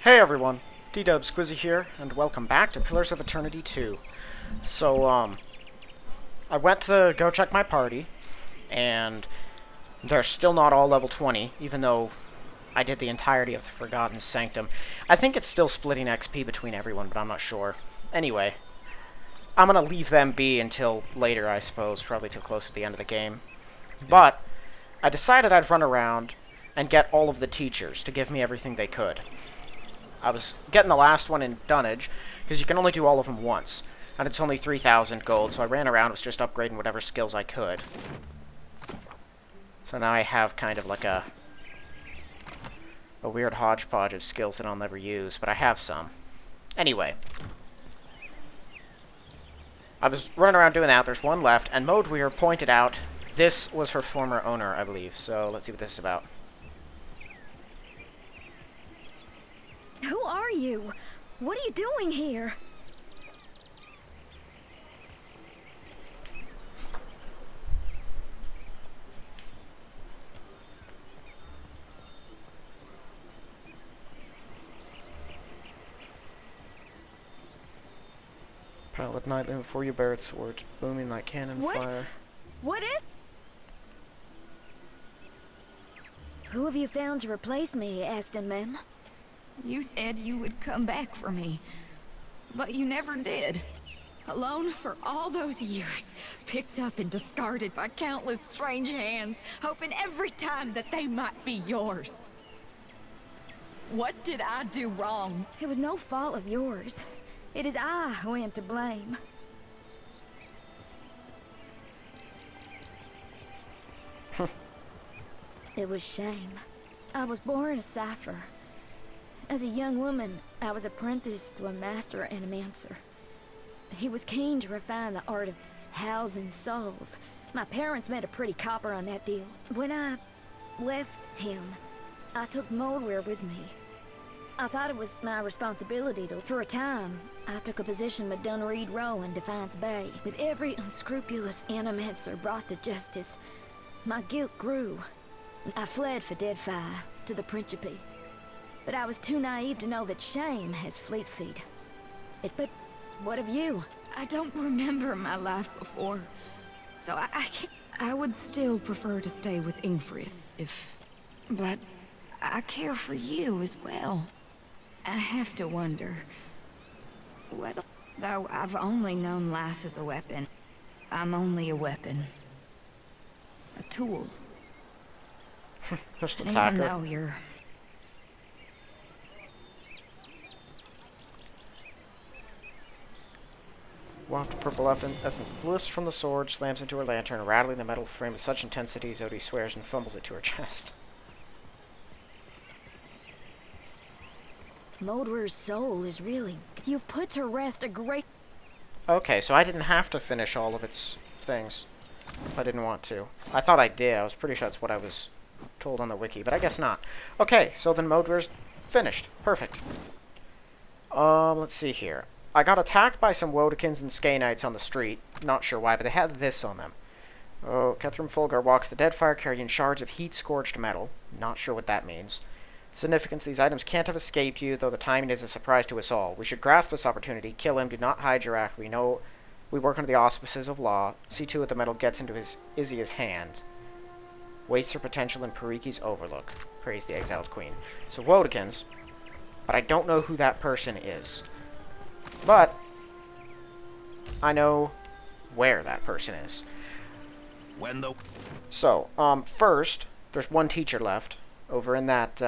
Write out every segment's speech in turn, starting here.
Hey everyone, D-Dub Squizzy here, and welcome back to Pillars of Eternity 2. So, I went to go check my party, and they're still not all level 20, even though I did the entirety of the Forgotten Sanctum. I think it's still splitting XP between everyone, but I'm not sure. Anyway, I'm gonna leave them be until later, I suppose, probably till close to the end of the game. But, I decided I'd run around and get all of the teachers to give me everything they could. I was getting the last one in Dunnage, because you can only do all of them once, and it's only 3,000 gold, so I ran around, was just upgrading whatever skills I could. So now I have kind of like a weird hodgepodge of skills that I'll never use, but I have some. Anyway. I was running around doing that, there's one left, and Modweir pointed out this was her former owner, I believe, so let's see what this is about. Who are you? What are you doing here? Pallid nightly before you bear its swords, booming like cannon fire. What is... Who have you found to replace me, Ashen Maw? You said you would come back for me, but you never did. Alone for all those years, picked up and discarded by countless strange hands, hoping every time that they might be yours. What did I do wrong? It was no fault of yours. It is I who am to blame. It was shame. I was born a cipher. As a young woman, I was apprenticed to a master animancer. He was keen to refine the art of housing souls. My parents made a pretty copper on that deal. When I left him, I took Modweir with me. I thought it was my responsibility to... For a time, I took a position with Dunreed Row in Defiance Bay. With every unscrupulous animancer brought to justice, my guilt grew. I fled for Deadfire to the Principe. But I was too naive to know that shame has fleet feet. But what of you? I don't remember my life before, so I can't... I would still prefer to stay with Ingfrith, if... But I care for you as well. I have to wonder... What... Though I've only known life as a weapon, I'm only a weapon. A tool. Just Even attack her. though you're... Waft of purple essence lifts from the sword, slams into her lantern, rattling the metal frame with such intensity Zodi swears and fumbles it to her chest. Modweir's soul is really... You've put to rest a great... Okay, so I didn't have to finish all of its things. If I didn't want to. I thought I did. I was pretty sure that's what I was told on the wiki, but I guess not. Okay, so then Modweir's finished. Perfect. Let's see here. I got attacked by some Wodikins and Skay Knights on the street. Not sure why, but they had this on them. Oh, Kethrim Fulgar walks the Deadfire carrying shards of heat-scorched metal. Not sure what that means. Significance, these items can't have escaped you, though the timing is a surprise to us all. We should grasp this opportunity, kill him, do not hide your act. We know we work under the auspices of law. See to it the metal gets into his Izia's hand. Wastes her potential in Pariki's overlook. Praise the exiled queen. So Wodikins, but I don't know who that person is. But I know where that person is. So, first, there's one teacher left over in that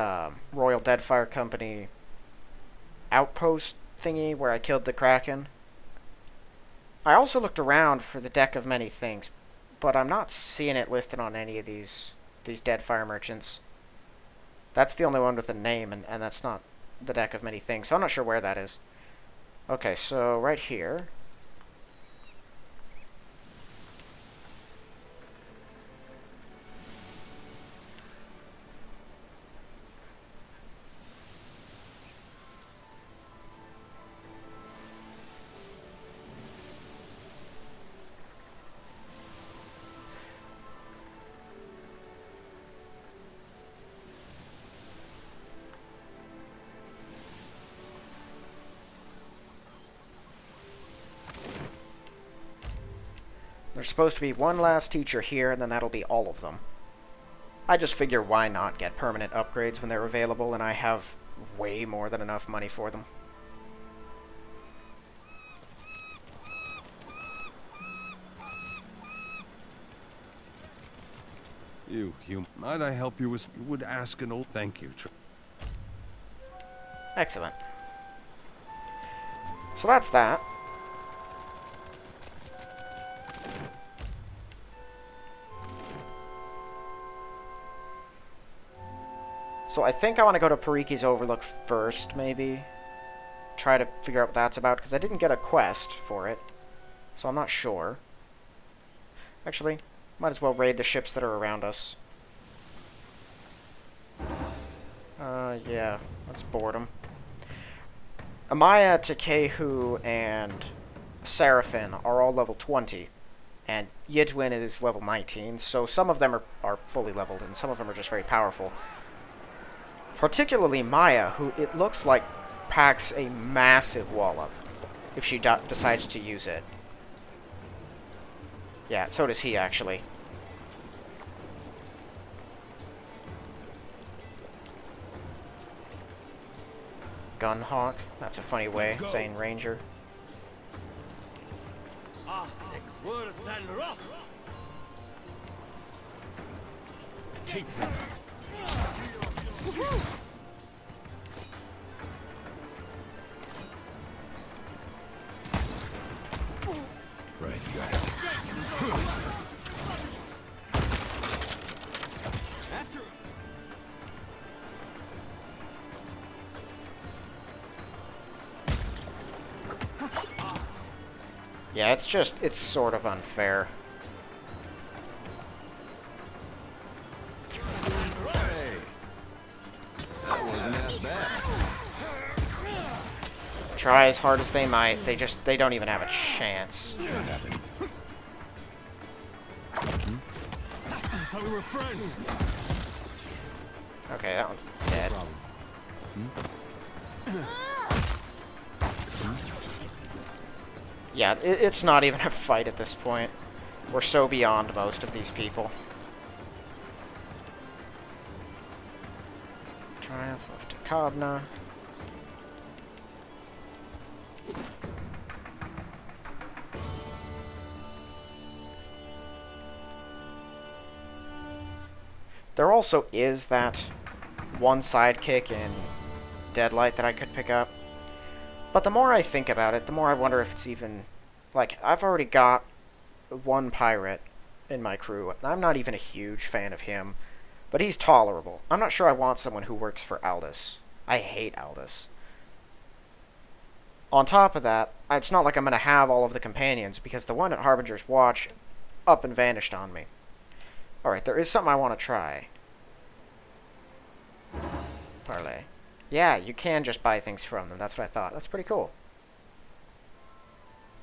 Royal Deadfire Company outpost thingy where I killed the Kraken. I also looked around for the Deck of Many Things, but I'm not seeing it listed on any of these Deadfire merchants. That's the only one with a name, and that's not the Deck of Many Things, so I'm not sure where that is. Okay, so right here. There's supposed to be one last teacher here, and then that'll be all of them. I just figure why not get permanent upgrades when they're available, and I have way more than enough money for them. You, might I help you with... You would ask an old... Thank you. Excellent. So that's that. So I think I want to go to Pariki's Overlook first, maybe. Try to figure out what that's about, because I didn't get a quest for it. So I'm not sure. Actually, might as well raid the ships that are around us. Yeah, let's board them. Amaya, Takehu, and Seraphin are all level 20. And Yidwin is level 19, so some of them are fully leveled, and some of them are just very powerful. Particularly Maya, who it looks like packs a massive wallop if she decides to use it. Yeah, so does he, actually. Gunhawk? That's a funny way of saying ranger. Take this. Right, you got it. After. Yeah, it's sort of unfair. Hey. That wasn't that bad. Try as hard as they might, they don't even have a chance. What happened? I thought we were friends. Okay, that one's dead. Yeah, it's not even a fight at this point. We're so beyond most of these people. Triumph of Takabna. There also is that one sidekick in Deadlight that I could pick up. But the more I think about it, the more I wonder if it's even... Like, I've already got one pirate in my crew, and I'm not even a huge fan of him. But he's tolerable. I'm not sure I want someone who works for Aldous. I hate Aldous. On top of that, it's not like I'm going to have all of the companions, because the one at Harbinger's Watch up and vanished on me. Alright, there is something I want to try. Parlay. Yeah, you can just buy things from them. That's what I thought. That's pretty cool.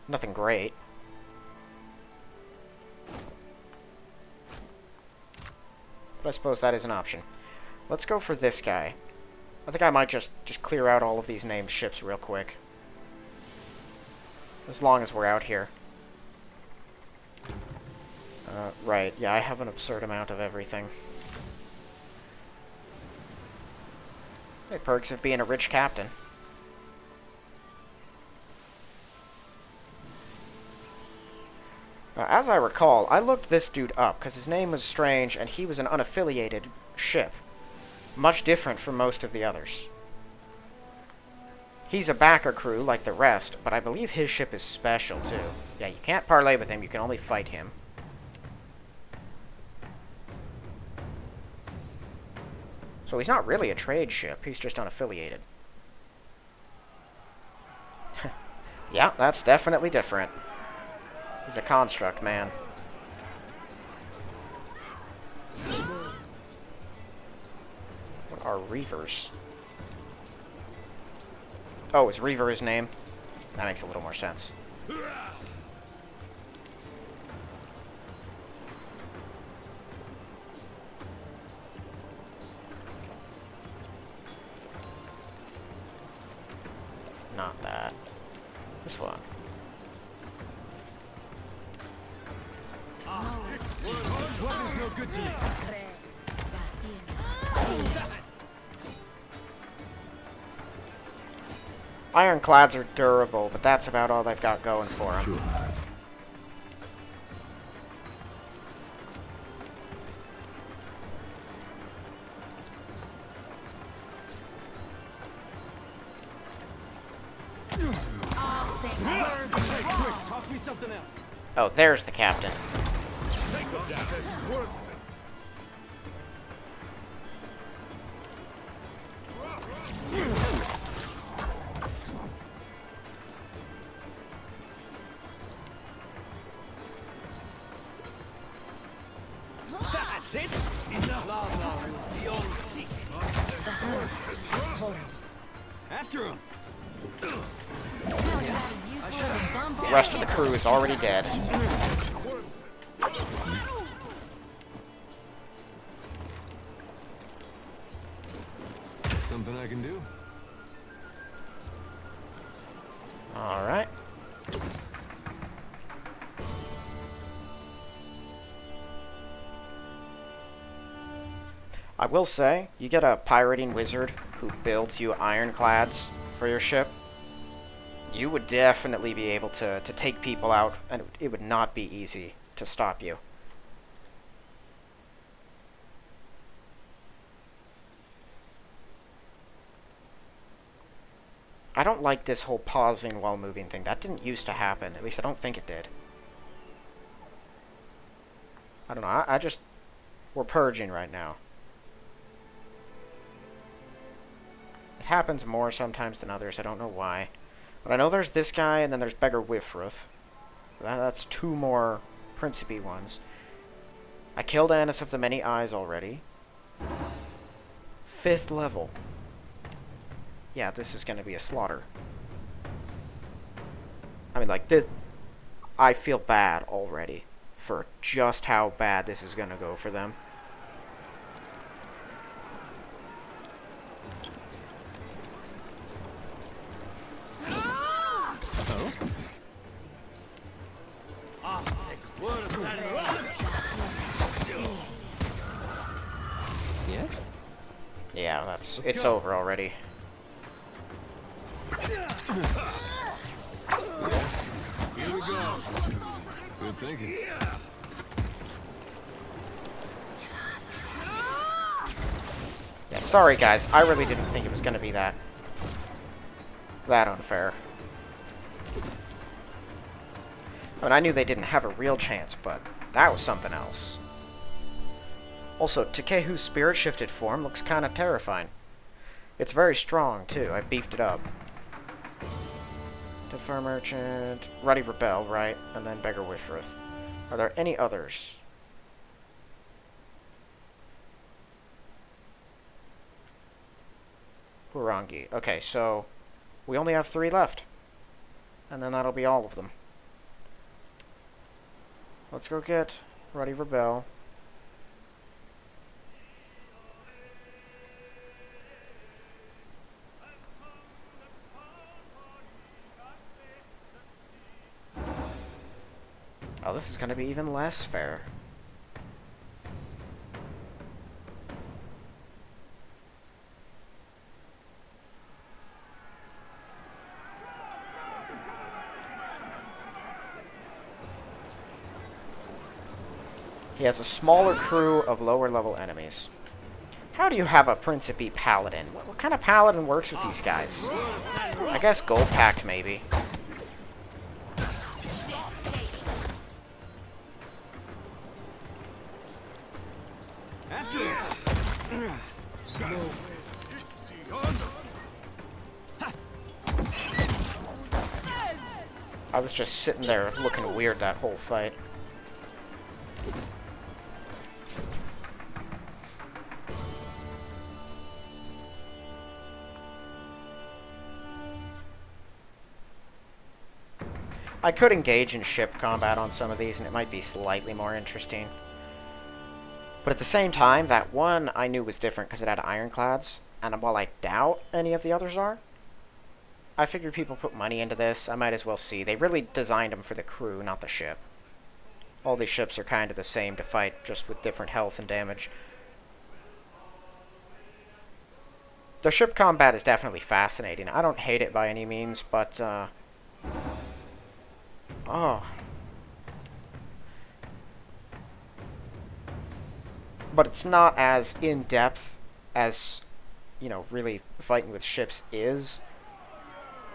Nothing great. But I suppose that is an option. Let's go for this guy. I think I might just clear out all of these named ships real quick. As long as we're out here. Right. Yeah, I have an absurd amount of everything. Hey, perks of being a rich captain. Now, as I recall, I looked this dude up because his name was strange and he was an unaffiliated ship. Much different from most of the others. He's a backer crew like the rest, but I believe his ship is special too. Yeah, you can't parlay with him, you can only fight him. So he's not really a trade ship, he's just unaffiliated. Yeah, that's definitely different. He's a construct, man. What are Reavers? Oh, is Reaver his name? That makes a little more sense. Not that. This one. Weapon's no good to me. Ironclads are durable, but that's about all they've got going for them. Toss me something else. Oh, there's the captain. That's it. Enough. After him. The rest of the crew is already dead. Something I can do? Alright. I will say, you get a pirating wizard who builds you ironclads for your ship, you would definitely be able to take people out, and it would not be easy to stop you. I don't like this whole pausing while moving thing. That didn't used to happen. At least I don't think it did. I don't know. I just... We're purging right now. It happens more sometimes than others. I don't know why. But I know there's this guy, and then there's Beggar Wifruth. That's two more Principe ones. I killed Eothas of the Many Eyes already. 5th level. Yeah, this is going to be a slaughter. I mean, like, this... I feel bad already for just how bad this is going to go for them. Yes? Yeah, that's... Let's it's go. over already. Here we go. Good thinking. Yeah, sorry guys, I really didn't think it was going to be that unfair. I mean, I knew they didn't have a real chance, but that was something else. Also, Takehu's spirit-shifted form looks kind of terrifying. It's very strong, too. I beefed it up. Deadfire Merchant, Ruddy Rebel, right? And then Beggar Wifruth. Are there any others? Hurangi. Okay, so we only have 3 left. And then that'll be all of them. Let's go get Ruddy Rebel. Oh, this is going to be even less fair. He has a smaller crew of lower level enemies. How do you have a Principe Paladin? What kind of Paladin works with these guys? I guess Gold Pact, maybe. I was just sitting there looking weird that whole fight. I could engage in ship combat on some of these, and it might be slightly more interesting. But at the same time, that one I knew was different because it had ironclads, and while I doubt any of the others are, I figured people put money into this. I might as well see. They really designed them for the crew, not the ship. All these ships are kind of the same to fight, just with different health and damage. The ship combat is definitely fascinating. I don't hate it by any means, but, oh. But it's not as in-depth as, you know, really fighting with ships is.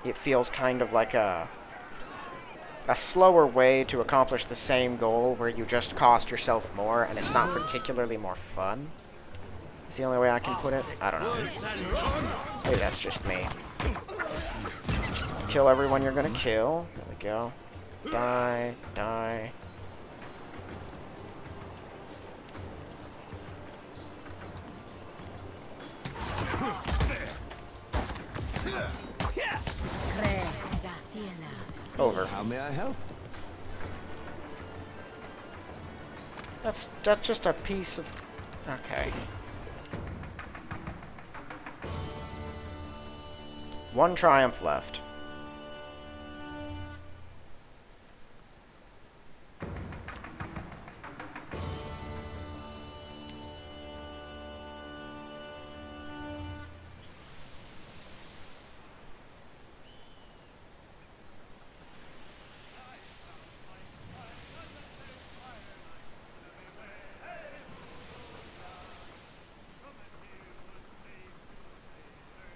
It feels kind of like a slower way to accomplish the same goal where you just cost yourself more and it's not particularly more fun. It's the only way I can put it. I don't know. Maybe that's just me. Just kill everyone you're gonna kill. There we go. Die, die. Over. How may I help? That's just a piece of... Okay. One triumph left.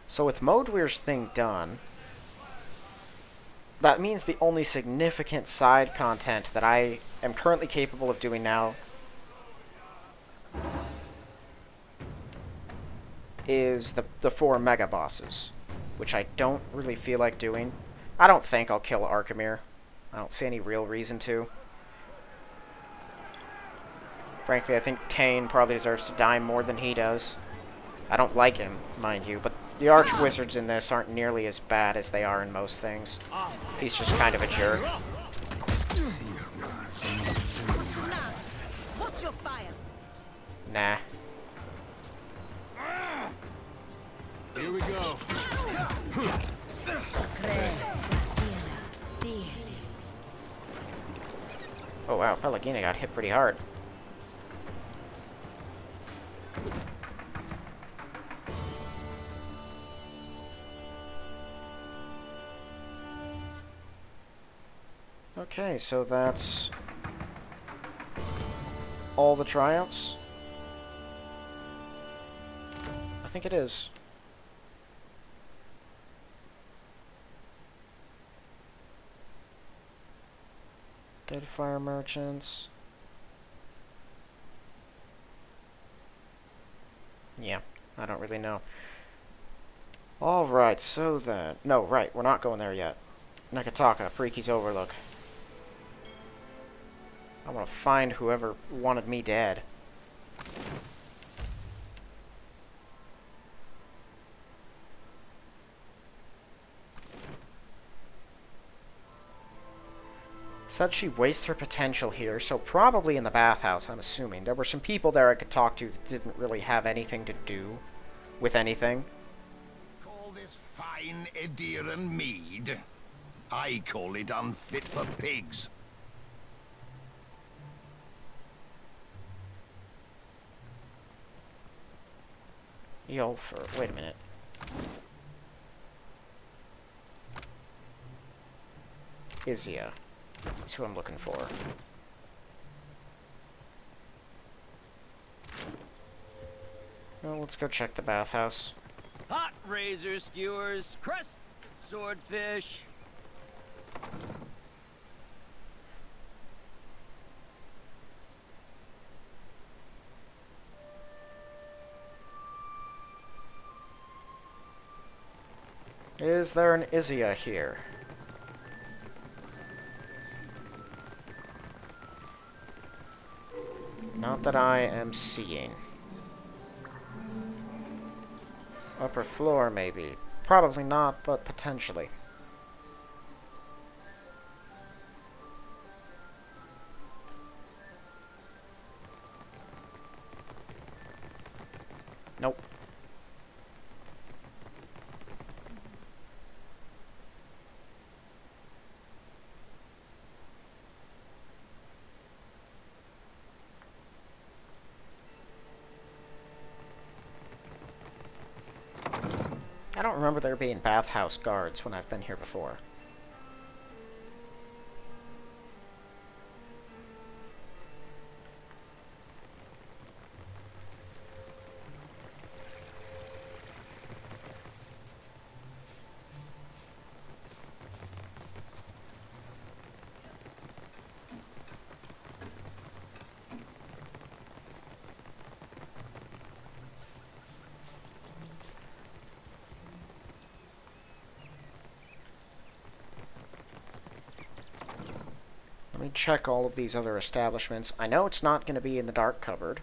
So with Modweir's thing done, that means the only significant side content that I am currently capable of doing now is the 4 mega bosses, which I don't really feel like doing. I don't think I'll kill Arkemir. I don't see any real reason to. Frankly, I think Tane probably deserves to die more than he does. I don't like him, mind you, but the arch-wizards in this aren't nearly as bad as they are in most things. He's just kind of a jerk. Nah. Here we go. Oh wow, Pelagina got hit pretty hard. Okay, so that's all the tryouts. I think it is. Deadfire merchants. Yeah, I don't really know. Alright, so then... No, right, we're not going there yet. Nekataka, Pariki's Overlook. I want to find whoever wanted me dead. Said she wastes her potential here, so probably in the bathhouse, I'm assuming. There were some people there I could talk to that didn't really have anything to do with anything. Call this fine Edirran mead? I call it unfit for pigs. Eothas, wait a minute. Izia. That's who I'm looking for. Well, let's go check the bathhouse. Hot razor skewers, crust, swordfish. Is there an Izia here? Not that I am seeing. Upper floor, maybe. Probably not, but potentially. Nope. remember there being bathhouse guards when I've been here before. Let me check all of these other establishments. I know it's not going to be in the dark cupboard.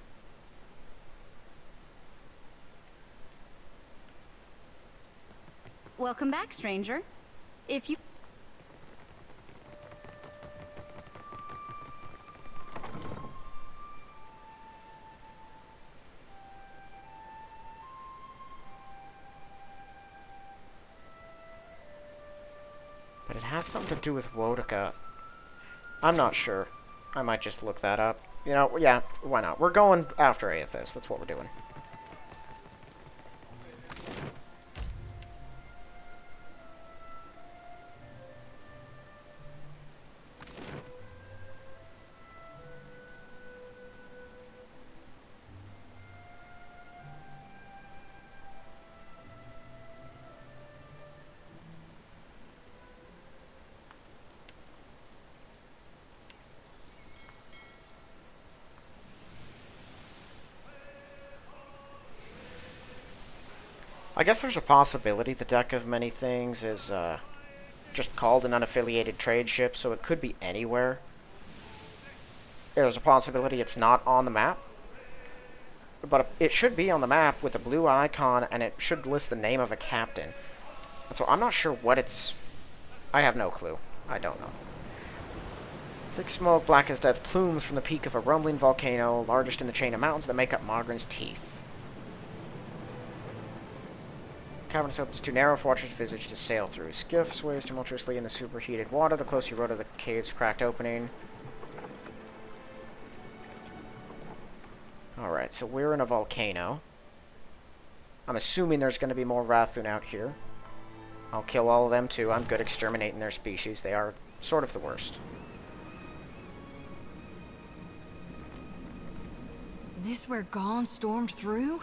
Welcome back, stranger. If you... But it has something to do with Wodaka. I'm not sure. I might just look that up. You know, yeah, why not? We're going after Eothas. That's what we're doing. I guess there's a possibility the Deck of Many Things is just called an unaffiliated trade ship, so it could be anywhere. There's a possibility it's not on the map, but it should be on the map with a blue icon, and it should list the name of a captain. And so I'm not sure what it's... I have no clue. I don't know. Thick smoke, black as death, plumes from the peak of a rumbling volcano, largest in the chain of mountains that make up Mogren's Teeth. Cavernous opens too narrow for Watcher's visage to sail through. Skiff sways tumultuously in the superheated water. The closer you row to the cave's cracked opening. Alright, so we're in a volcano. I'm assuming there's going to be more Rathun out here. I'll kill all of them too. I'm good exterminating their species. They are sort of the worst. This where Gone stormed through?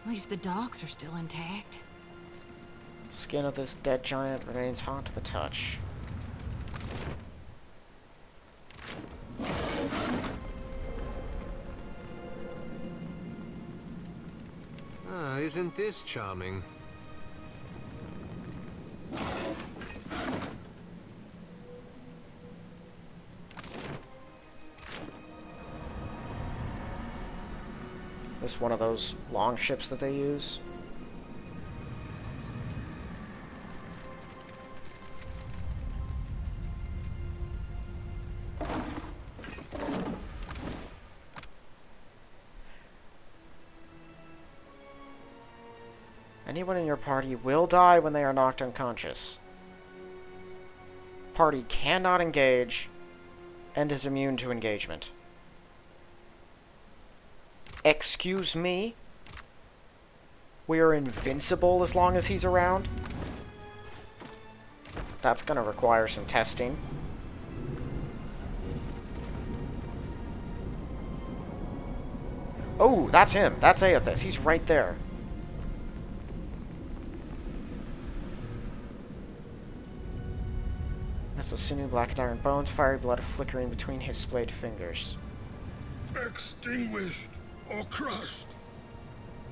At least the docks are still intact. Skin of this dead giant remains hot to the touch. Ah, isn't this charming? This one of those long ships that they use. Anyone in your party will die when they are knocked unconscious. Party cannot engage and is immune to engagement. Excuse me? We are invincible as long as he's around? That's gonna require some testing. Oh, that's him. That's Eothas. He's right there. That's a sinew, black and iron bones, fiery blood flickering between his splayed fingers. Extinguished or crushed.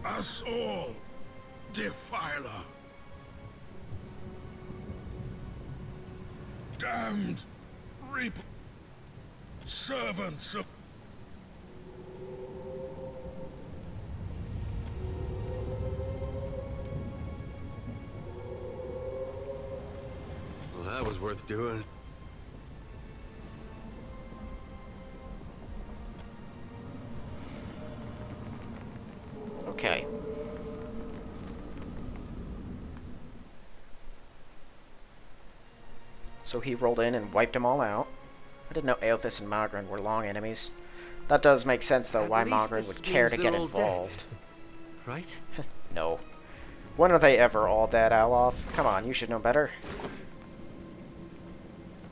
Us all, defiler. Damned reap. Servants of... Well, that was worth doing. Okay. So he rolled in and wiped them all out. I didn't know Eothas and Mogren were long enemies. That does make sense, though, At why least Mogren this would care to means get they're all involved. dead, right? No. When are they ever all dead, Aloth? Come on, you should know better.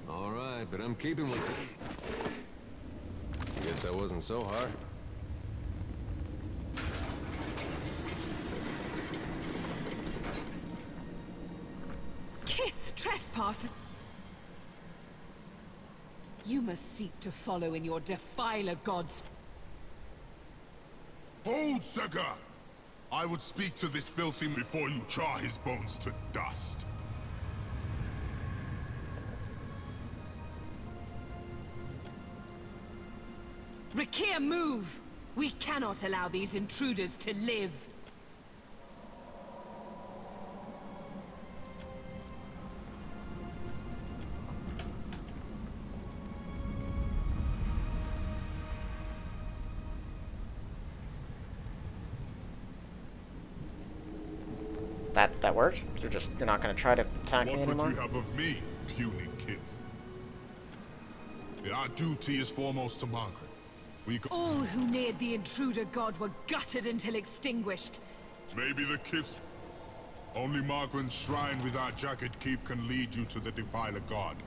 Alright, but I'm keeping what's in. Guess I wasn't so hard. Kith trespass. You must seek to follow in your defiler god's. Hold, Sega! I would speak to this filthy before you char his bones to dust. Rakir, move! We cannot allow these intruders to live. That worked? You're not gonna try to attack me anymore? What would you have of me, puny Kith? Our duty is foremost to Margaret. All who neared the intruder god were gutted until extinguished. Maybe the Kith's... Only Margaret's shrine with our jagged keep can lead you to the Defiler god.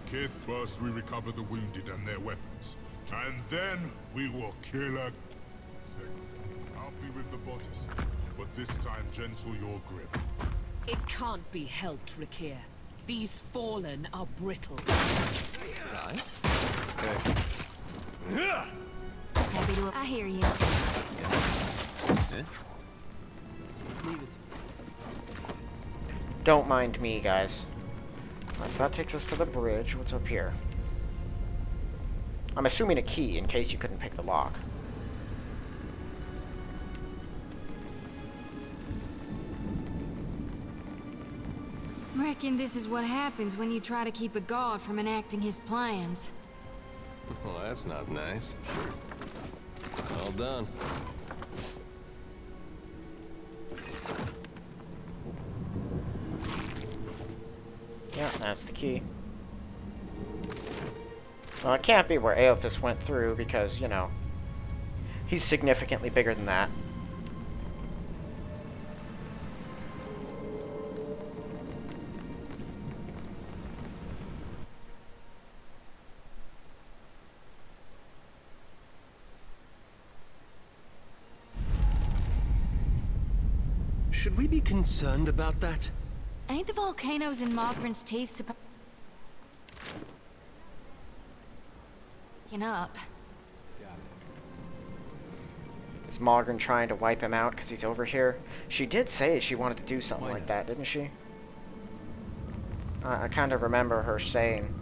Kith, first we recover the wounded and their weapons. And then we will kill her. I'll be with the bodies, but this time gentle your grip. It can't be helped, Rakir. These fallen are brittle. I hear you. Don't mind me, guys. Alright, so that takes us to the bridge. What's up here? I'm assuming a key, in case you couldn't pick the lock. Reckon this is what happens when you try to keep a god from enacting his plans. Well, that's not nice. Well done. Yeah, that's the key. Well, it can't be where Eothas went through because, you know, he's significantly bigger than that. Should we be concerned about that? Ain't the volcanoes in Mogren's teeth supposed... up? Is Mogren trying to wipe him out because he's over here? She did say she wanted to do something like that, didn't she? I kind of remember her saying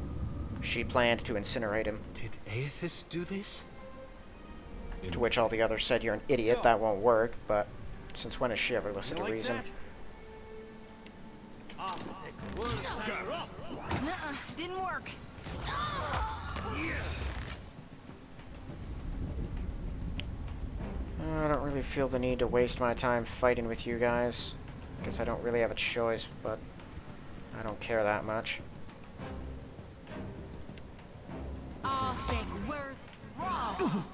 she planned to incinerate him. Did Eothas do this? To which all the others said, "You're an idiot, that won't work," but since when has she ever listened to reason? Nuh-uh, didn't work. I don't really feel the need to waste my time fighting with you guys. Guess I don't really have a choice, but I don't care that much. I'll think we're wrong.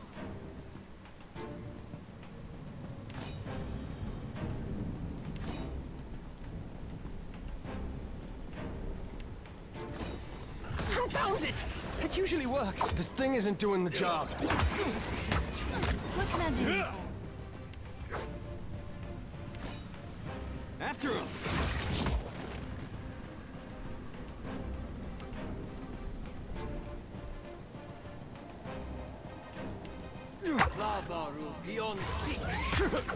Confound it! It usually works. This thing isn't doing the job. What can I do? After him. Lava will be on peak.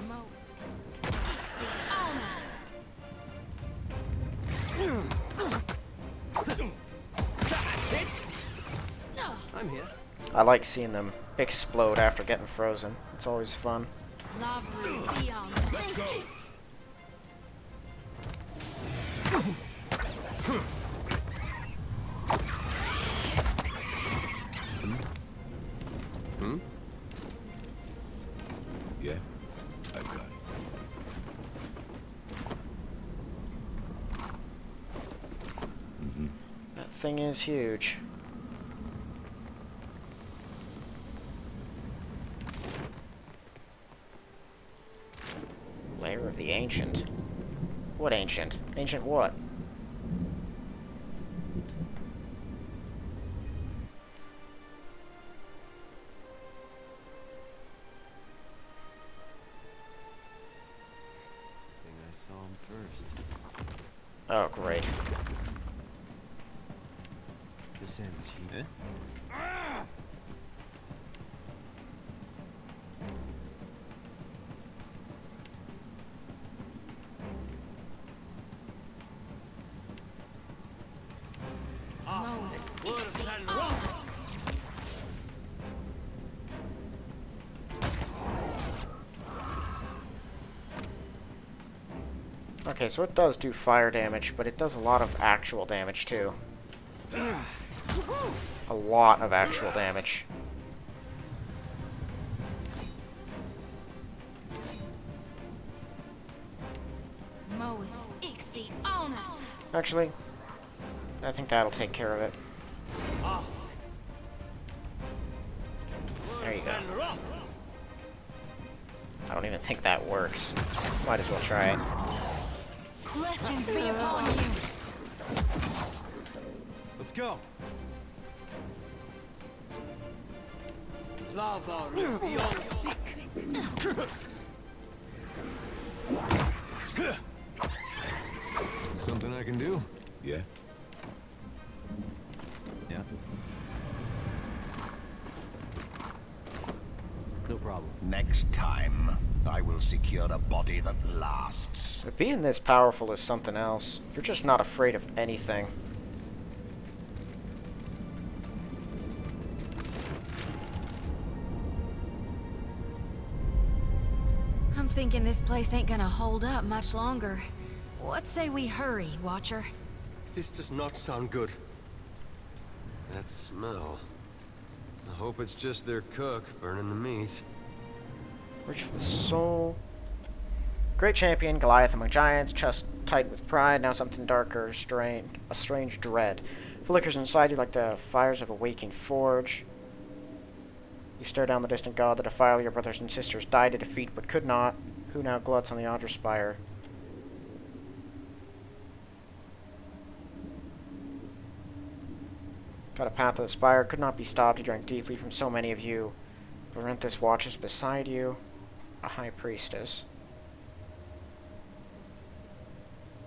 Mo. Pixie on That's it. I'm here. I like seeing them explode after getting frozen. It's always fun. Lava will be on. Let's go! Yeah, I've got it. That thing is huge. Lair of the Ancient. What ancient? Ancient what? I saw him first. Oh, great. This ends here. Okay, so it does do fire damage, but it does a lot of actual damage, too. A lot of actual damage. Actually, I think that'll take care of it. There you go. I don't even think that works. Might as well try it. Blessings be upon you. Let's go. Lava beyond sick. Something I can do? Yeah. Yeah. No problem. Next time, I will secure a body that lasts. But being this powerful is something else. You're just not afraid of anything. I'm thinking this place ain't gonna hold up much longer. What say we hurry, Watcher? This does not sound good. That smell. I hope it's just their cook burning the meat. Reach for the soul. Great champion, Goliath among giants, chest tight with pride, now something darker, a strange dread. Flickers inside you like the fires of a waking forge. You stare down the distant god, the defiler your brothers and sisters died to defeat but could not, who now gluts on the Audra spire. Got a path to the spire, could not be stopped, you drank deeply from so many of you. Varenthus watches beside you, a high priestess.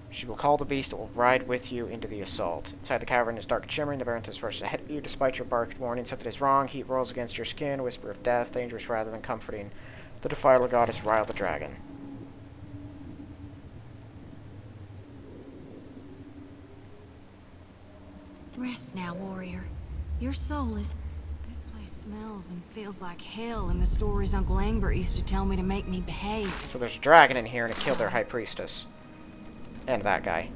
She will call the beast that will ride with you into the assault. Inside the cavern is dark and shimmering. The Varenthus rushes ahead of you despite your barked warning. Something is wrong. Heat rolls against your skin. Whisper of death. Dangerous rather than comforting. The Defiler Goddess Ryle the Dragon. Rest now, warrior. Your soul is... This place smells and feels like hell in the stories Uncle Angbert used to tell me to make me behave. So there's a dragon in here and it killed their high priestess. And that guy.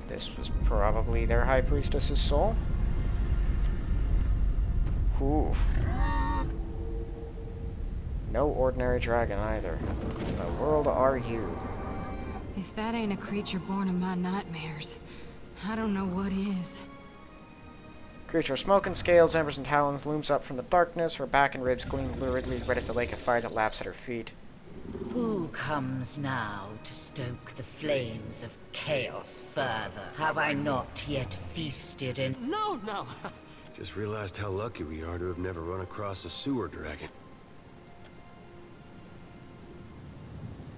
This was probably their high priestess's soul. Oof. No ordinary dragon either. In the world are you? If that ain't a creature born in my nightmares, I don't know what is. Creature of smoke and scales, embers and talons, looms up from the darkness. Her back and ribs gleam luridly, red as the lake of fire that laps at her feet. Who comes now to stoke the flames of chaos further? Have I not yet feasted in... No, no. Just realized how lucky we are to have never run across a sewer dragon.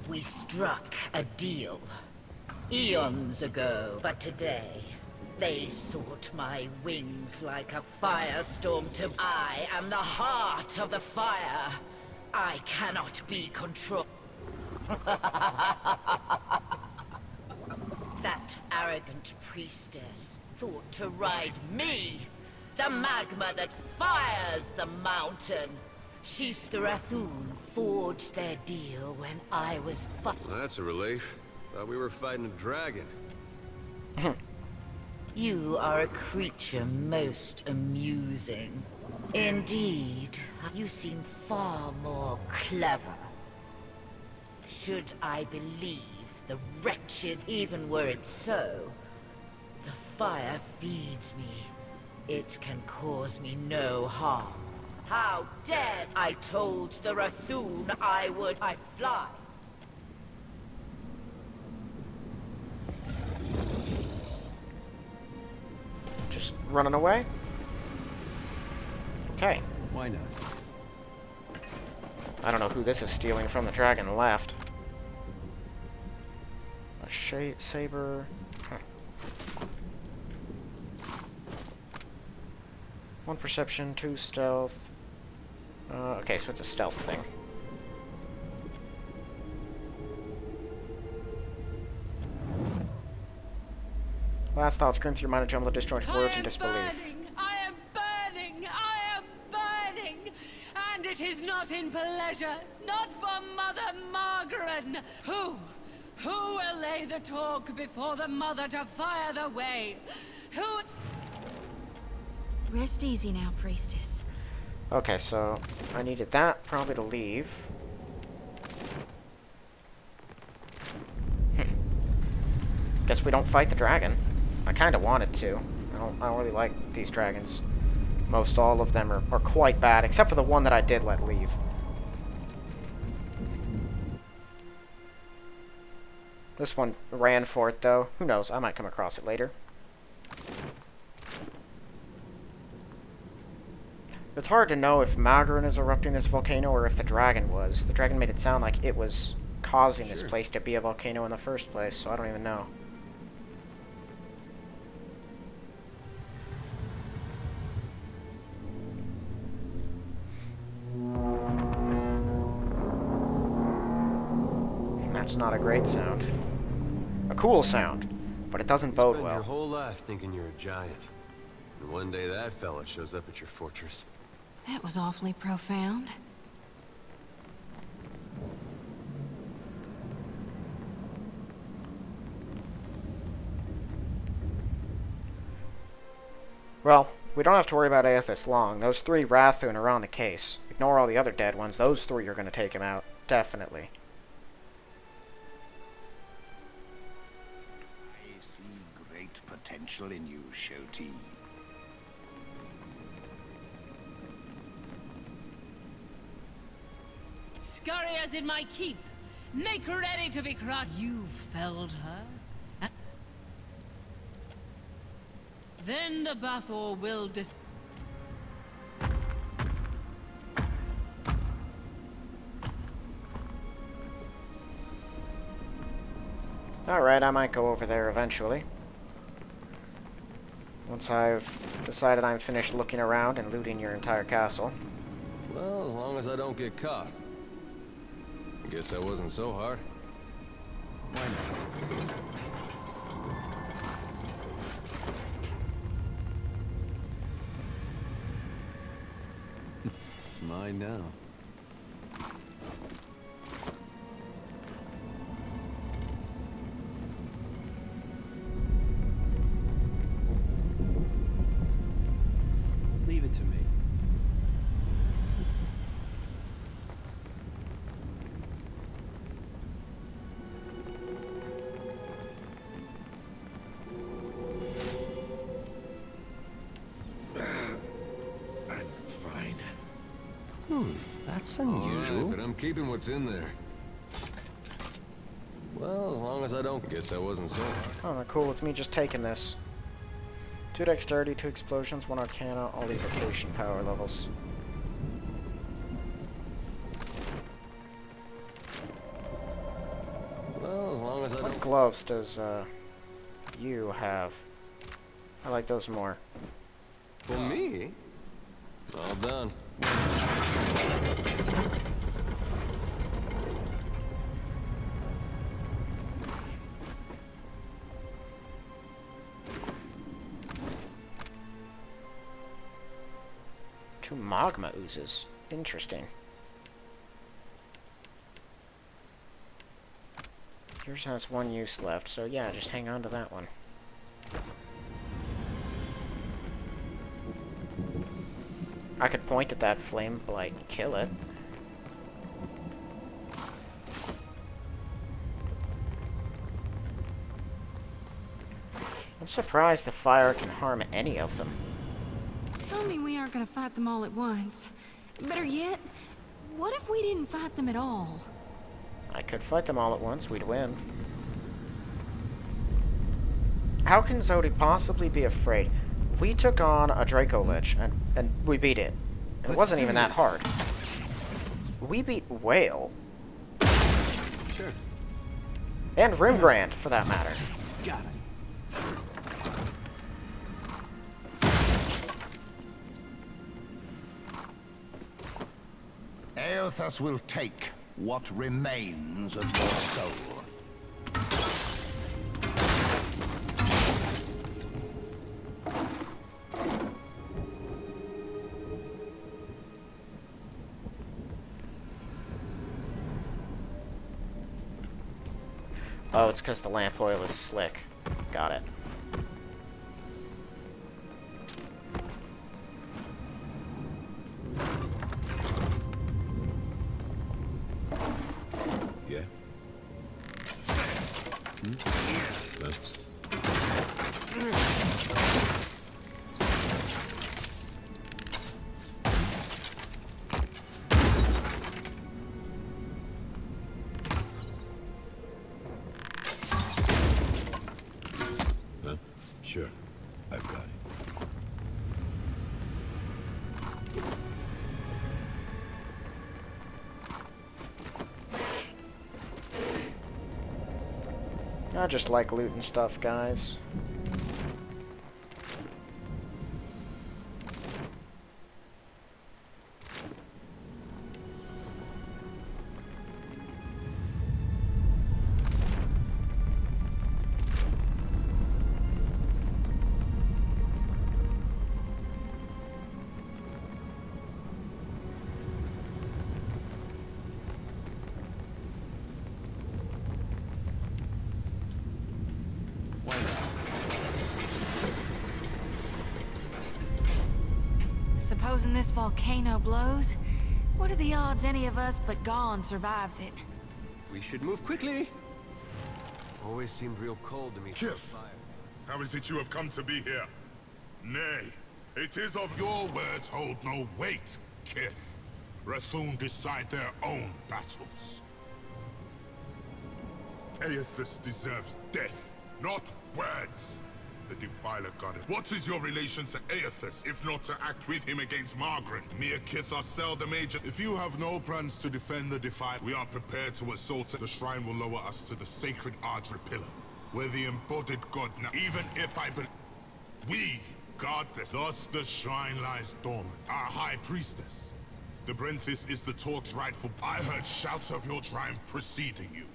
We struck a deal eons ago, but today they sought my wings like a firestorm to... I am the heart of the fire. I cannot be controlled. That arrogant priestess thought to ride me, the magma that fires the mountain. She's the Rathun forged their deal when I was Well, that's a relief. Thought we were fighting a dragon. You are a creature most amusing. Indeed, you seem far more clever. Should I believe the wretched, even were it so, the fire feeds me. It can cause me no harm. How dared I told the Rathun I fly. running away? Okay. Why not? I don't know who this is stealing from. The dragon left. A saber. Huh. 1 perception, 2 stealth. Okay, so it's a stealth thing. Last thought scream through your mind, a jumble of disjointed words and disbelief. I am burning! I am burning! And it is not in pleasure, not for Mother Margaret. Who will lay the talk before the mother to fire the way? Who... Rest easy now, priestess. Okay, so I needed that probably to leave. Guess we don't fight the dragon. I kind of wanted to. I don't really like these dragons. Most all of them are quite bad, except for the one that I did let leave. This one ran for it, though. Who knows? I might come across it later. It's hard to know if Magarin is erupting this volcano or if the dragon was. The dragon made it sound like it was causing this place to be a volcano in the first place, so I don't even know. That's not a great sound. A cool sound, but it doesn't bode well. Your whole life thinking you're a giant, and one day that fella shows up at your fortress. That was awfully profound. Well, we don't have to worry about Eothas long. Those 3 Rathun are on the case. Ignore all the other dead ones. Those 3 are going to take him out. Definitely. I see great potential in you, Shoti. Scurriers in my keep! Make ready to be crushed! You felled her? Then the Bathor will Alright, I might go over there eventually. Once I've decided I'm finished looking around and looting your entire castle. Well, as long as I don't get caught. I guess that wasn't so hard. Why not? It's mine now. Leave it to me. That's unusual. All right, but I'm keeping what's in there. Well, as long as I don't guess that wasn't so hard. Oh, they're cool with me just taking this. 2 dexterity, 2 explosions, 1 arcana, all evocation power levels. Well, as long as I What don't... gloves does you have? I like those more. For me? All done. Two magma oozes. Interesting. Yours has 1 use left, so yeah, just hang on to that one. I could point at that flame blight and kill it. I'm surprised the fire can harm any of them. Tell me we aren't gonna fight them all at once. Better yet, what if we didn't fight them at all? I could fight them all at once, we'd win. How can Zodi possibly be afraid? we took on a Draco Lich, and we beat it. And it wasn't even that hard. We beat Whale. Sure. And Rimgrand, for that matter. Got it. Eothas will take what remains of your soul. Oh, it's because the lamp oil is slick. Got it. Yeah. Sure. I've got it. I just like looting stuff, guys. Supposing this volcano blows, what are the odds any of us but Gone survives it? We should move quickly. Always seemed real cold to me. Kith, how is it you have come to be here? Nay, it is of your words hold no weight, Kith. Rathun decide their own battles. Eothas deserves death, not words. The Defiler goddess. What is your relation to Eothas, if not to act with him against Margaret? Mere Kith are seldom agent. If you have no plans to defend the Defiler, we are prepared to assault it. The shrine will lower us to the sacred Ardra pillar, where the embodied god now. Even if I believe we guard this. Thus the shrine lies dormant. Our high priestess. The Brenthis is the Torque's rightful. I heard shouts of your triumph preceding you.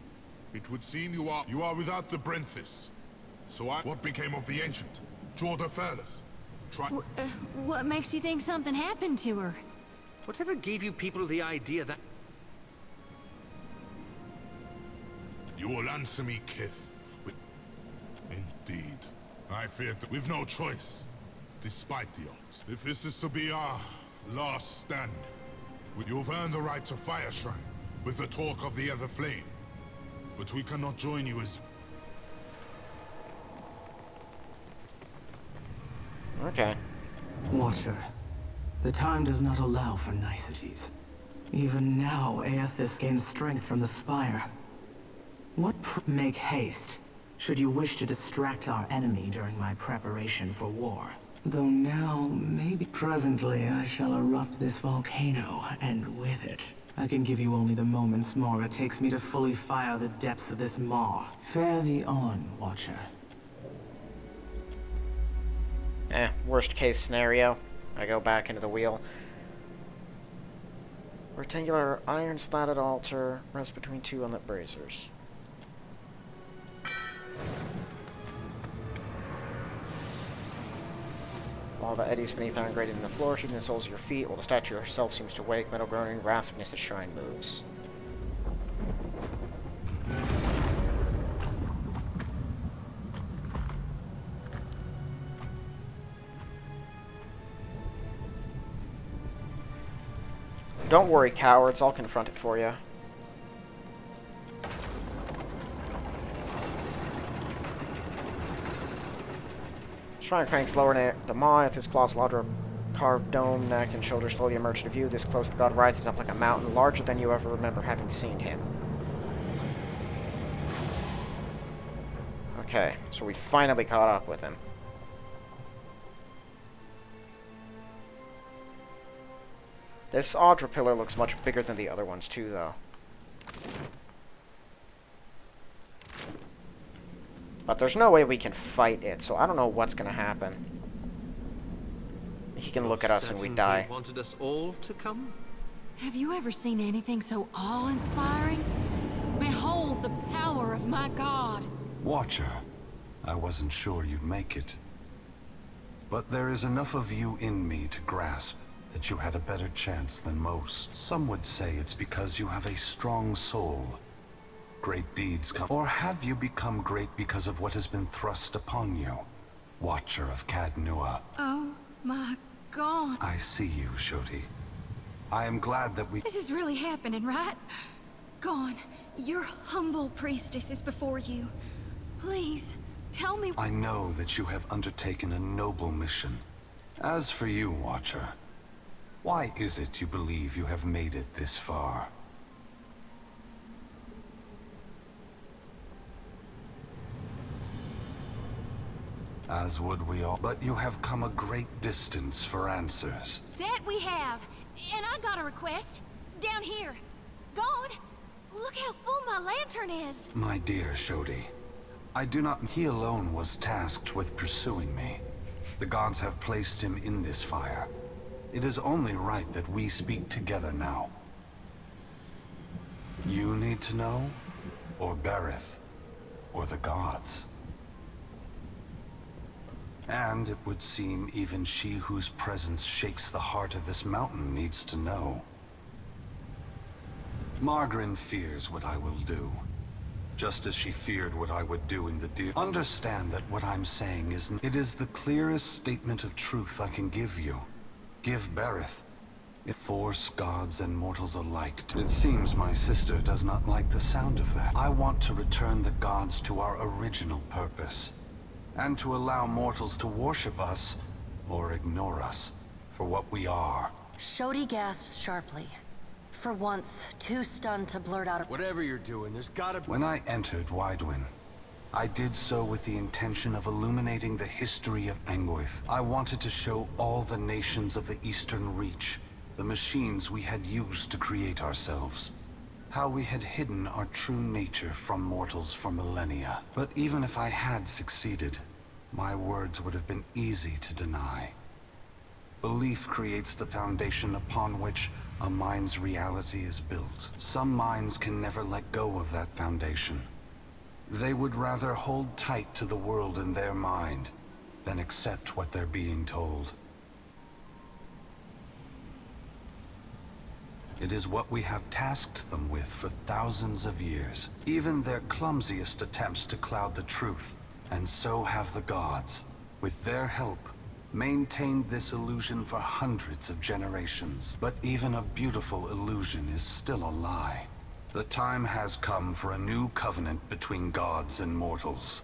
It would seem you are without the Brenthis. So what became of the ancient? Jorda Fairless? What makes you think something happened to her? Whatever gave you people the idea that... You will answer me, Kith. Indeed. I feared that we've no choice, despite the odds. If this is to be our last stand, you've earned the right to fire shrine with the talk of the Ever Flame. But we cannot join you as... Okay. Watcher, the time does not allow for niceties. Even now, Eothas gains strength from the spire. Make haste, should you wish to distract our enemy during my preparation for war. Though now, maybe presently, I shall erupt this volcano, and with it, I can give you only the moments more it takes me to fully fire the depths of this maw. Fare thee on, Watcher. Worst case scenario. I go back into the wheel. Rectangular iron slatted altar rests between two unlit braziers. Lava eddies beneath iron grated in the floor, heating the soles of your feet, while the statue herself seems to wake, metal groaning, rasping as the shrine moves. Don't worry, cowards. I'll confront it for you. Shrine cranks lower near the maw. With his colossal carved dome, neck, and shoulders slowly emerge into view. This close, the god rises up like a mountain, larger than you ever remember having seen him. Okay, so we finally caught up with him. This Audra pillar looks much bigger than the other ones too, though. But there's no way we can fight it, so I don't know what's gonna happen. He can look at us and we die. He wanted us all to come? Have you ever seen anything so awe-inspiring? Behold the power of my god. Watcher, I wasn't sure you'd make it. But there is enough of you in me to grasp that you had a better chance than most. Some would say it's because you have a strong soul. Great deeds come. Or have you become great because of what has been thrust upon you? Watcher of Cadnua. Oh my god. I see you, Shodi. I am glad that we— This is really happening, right? Gon, your humble priestess is before you. Please, tell me— I know that you have undertaken a noble mission. As for you, Watcher, why is it you believe you have made it this far? As would we all. But you have come a great distance for answers. That we have. And I got a request. Down here. Gon, look how full my lantern is. My dear Shodi, I do not— He alone was tasked with pursuing me. The gods have placed him in this fire. It is only right that we speak together now. You need to know? Or Berith? Or the gods? And it would seem even she whose presence shakes the heart of this mountain needs to know. Margaret fears what I will do, just as she feared what I would do in the deer. Understand that what I'm saying is— It is the clearest statement of truth I can give you. Give Berith. It force gods and mortals alike. It seems my sister does not like the sound of that. I want to return the gods to our original purpose, and to allow mortals to worship us, or ignore us, for what we are. Shodi gasps sharply. For once, too stunned to blurt out— Whatever you're doing, there's gotta be— When I entered Widewin, I did so with the intention of illuminating the history of Anguith. I wanted to show all the nations of the Eastern Reach the machines we had used to create ourselves. How we had hidden our true nature from mortals for millennia. But even if I had succeeded, my words would have been easy to deny. Belief creates the foundation upon which a mind's reality is built. Some minds can never let go of that foundation. They would rather hold tight to the world in their mind than accept what they're being told. It is what we have tasked them with for thousands of years. Even their clumsiest attempts to cloud the truth, and so have the gods, with their help, maintained this illusion for hundreds of generations. But even a beautiful illusion is still a lie. The time has come for a new covenant between gods and mortals.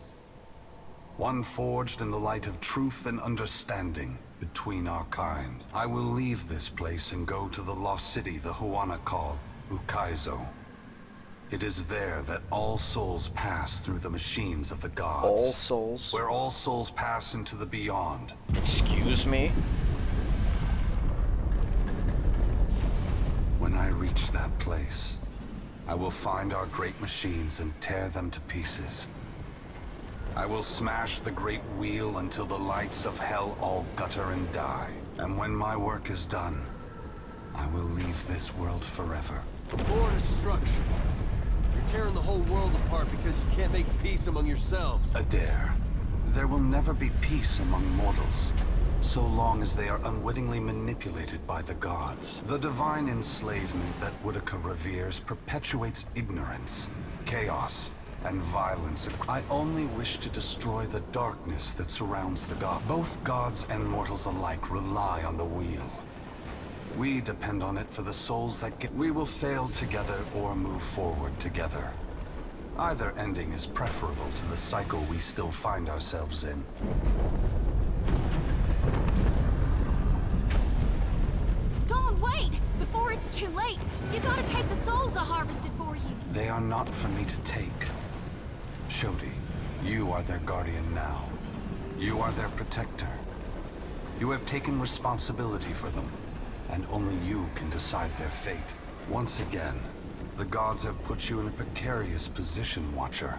One forged in the light of truth and understanding between our kind. I will leave this place and go to the lost city the Huana call Ukaizo. It is there that all souls pass through the machines of the gods. All souls? Where all souls pass into the beyond. Excuse me? When I reach that place, I will find our great machines and tear them to pieces. I will smash the great wheel until the lights of hell all gutter and die. And when my work is done, I will leave this world forever. More destruction. You're tearing the whole world apart because you can't make peace among yourselves. Adair, there will never be peace among mortals, so long as they are unwittingly manipulated by the gods. The divine enslavement that Whitaker reveres perpetuates ignorance, chaos, and violence. I only wish to destroy the darkness that surrounds the god. Both gods and mortals alike rely on the wheel. We depend on it for the souls that get— We will fail together or move forward together. Either ending is preferable to the cycle we still find ourselves in. Gon, wait! Before it's too late, you gotta take the souls I harvested for you. They are not for me to take. Shodi, you are their guardian now. You are their protector. You have taken responsibility for them, and only you can decide their fate. Once again, the gods have put you in a precarious position, Watcher.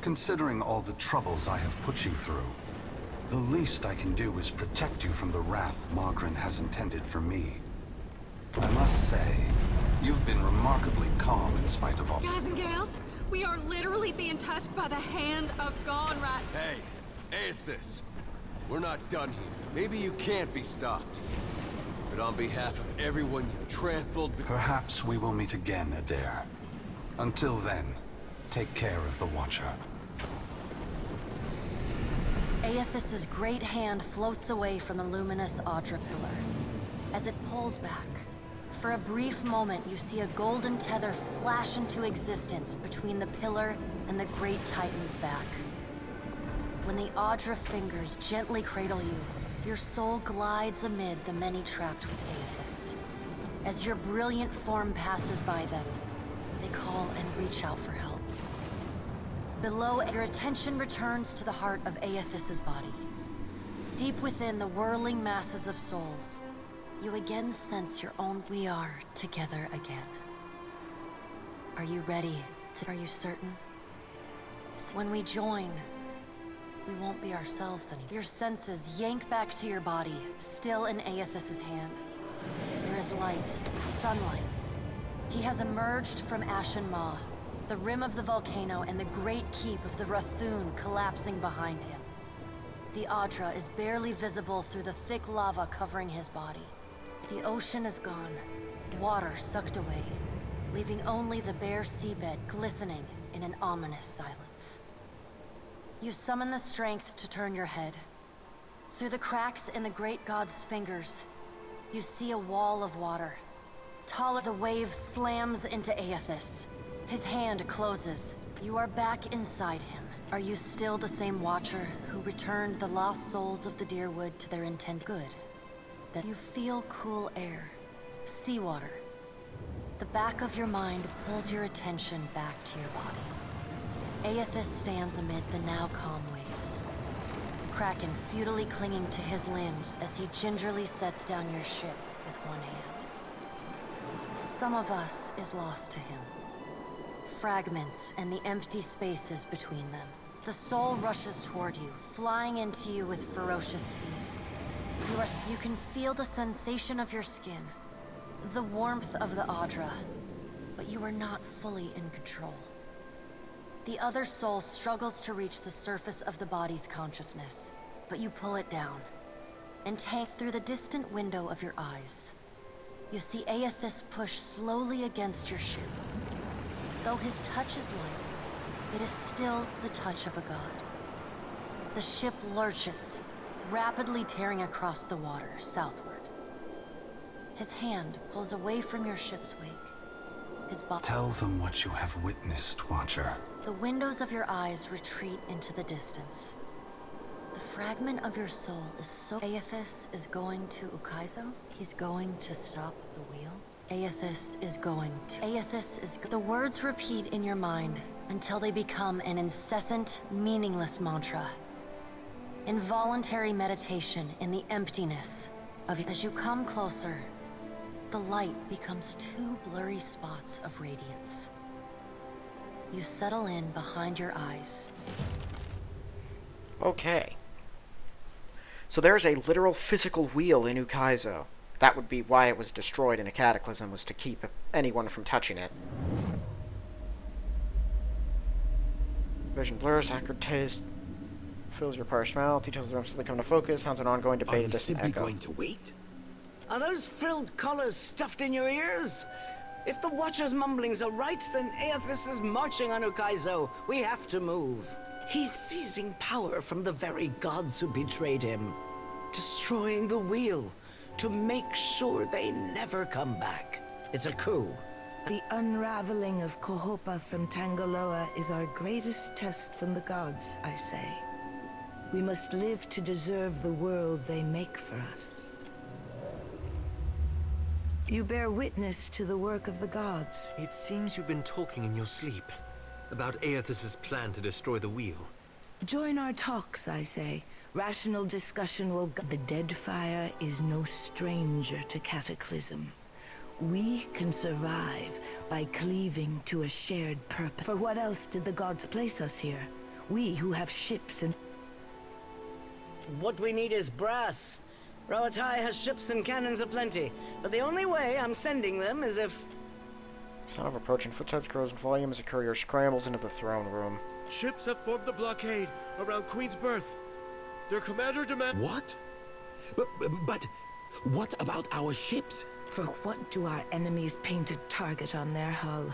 Considering all the troubles I have put you through, the least I can do is protect you from the wrath Margaret has intended for me. I must say, you've been remarkably calm in spite of all— Guys and gals, we are literally being touched by the hand of God right— Hey, Eothas. We're not done here. Maybe you can't be stopped. But on behalf of everyone you've trampled— Perhaps we will meet again, Adair. Until then, take care of the Watcher. Eothas' great hand floats away from the luminous Audra pillar. As it pulls back, for a brief moment you see a golden tether flash into existence between the pillar and the great Titan's back. When the Audra fingers gently cradle you, your soul glides amid the many trapped with Eothas. As your brilliant form passes by them, they call and reach out for help. Below, your attention returns to the heart of Eothas' body. Deep within the whirling masses of souls, you again sense your own— We are together again. Are you ready? Are you certain? When we join, we won't be ourselves anymore. Your senses yank back to your body, still in Eothas' hand. There is light, sunlight. He has emerged from Ashen Maw, the rim of the volcano and the great keep of the Rathun collapsing behind him. The Audra is barely visible through the thick lava covering his body. The ocean is gone, water sucked away, leaving only the bare seabed glistening in an ominous silence. You summon the strength to turn your head. Through the cracks in the great god's fingers, you see a wall of water. Taller, the wave slams into Eothas. His hand closes. You are back inside him. Are you still the same Watcher who returned the lost souls of the Deerwood to their intent good? That you feel cool air, seawater. The back of your mind pulls your attention back to your body. Eothas stands amid the now calm waves. Kraken futilely clinging to his limbs as he gingerly sets down your ship with one hand. Some of us is lost to him. Fragments and the empty spaces between them. The soul rushes toward you, flying into you with ferocious speed. You can feel the sensation of your skin, the warmth of the Audra, but you are not fully in control. The other soul struggles to reach the surface of the body's consciousness, but you pull it down, and tank through the distant window of your eyes. You see Eothas push slowly against your ship. Though his touch is light, it is still the touch of a god. The ship lurches, rapidly tearing across the water southward. His hand pulls away from your ship's wake. His body— Tell them what you have witnessed, Watcher. The windows of your eyes retreat into the distance. The fragment of your soul is so— Eothas is going to Ukaizo? He's going to stop the wheel? Eothas is going to— Eothas is— The words repeat in your mind until they become an incessant, meaningless mantra. Involuntary meditation in the emptiness of— As you come closer, the light becomes two blurry spots of radiance. You settle in behind your eyes. Okay. So there's a literal physical wheel in Ukaizo. That would be why it was destroyed in a cataclysm, was to keep anyone from touching it. Vision blurs, accurate taste fills your parched mouth, details of the room suddenly come to focus, sounds an ongoing debate, a distant echo. To wait? Are those frilled collars stuffed in your ears? If the Watcher's mumblings are right, then Eothas is marching on Ukaizo. We have to move. He's seizing power from the very gods who betrayed him. Destroying the wheel to make sure they never come back. It's a coup. The unraveling of Kohopa from Tangaloa is our greatest test from the gods, I say. We must live to deserve the world they make for us. You bear witness to the work of the gods. It seems you've been talking in your sleep about Eothas' plan to destroy the wheel. Join our talks, I say. Rational discussion will the Deadfire is no stranger to cataclysm. We can survive by cleaving to a shared purpose. For what else did the gods place us here? We who have ships and... What we need is brass. Roatai has ships and cannons aplenty, but the only way I'm sending them is if... Sound of approaching footsteps grows in volume as a courier scrambles into the throne room. Ships have formed the blockade around Queen's Birth. Their commander demands... What? But what about our ships? For what do our enemies paint a target on their hull?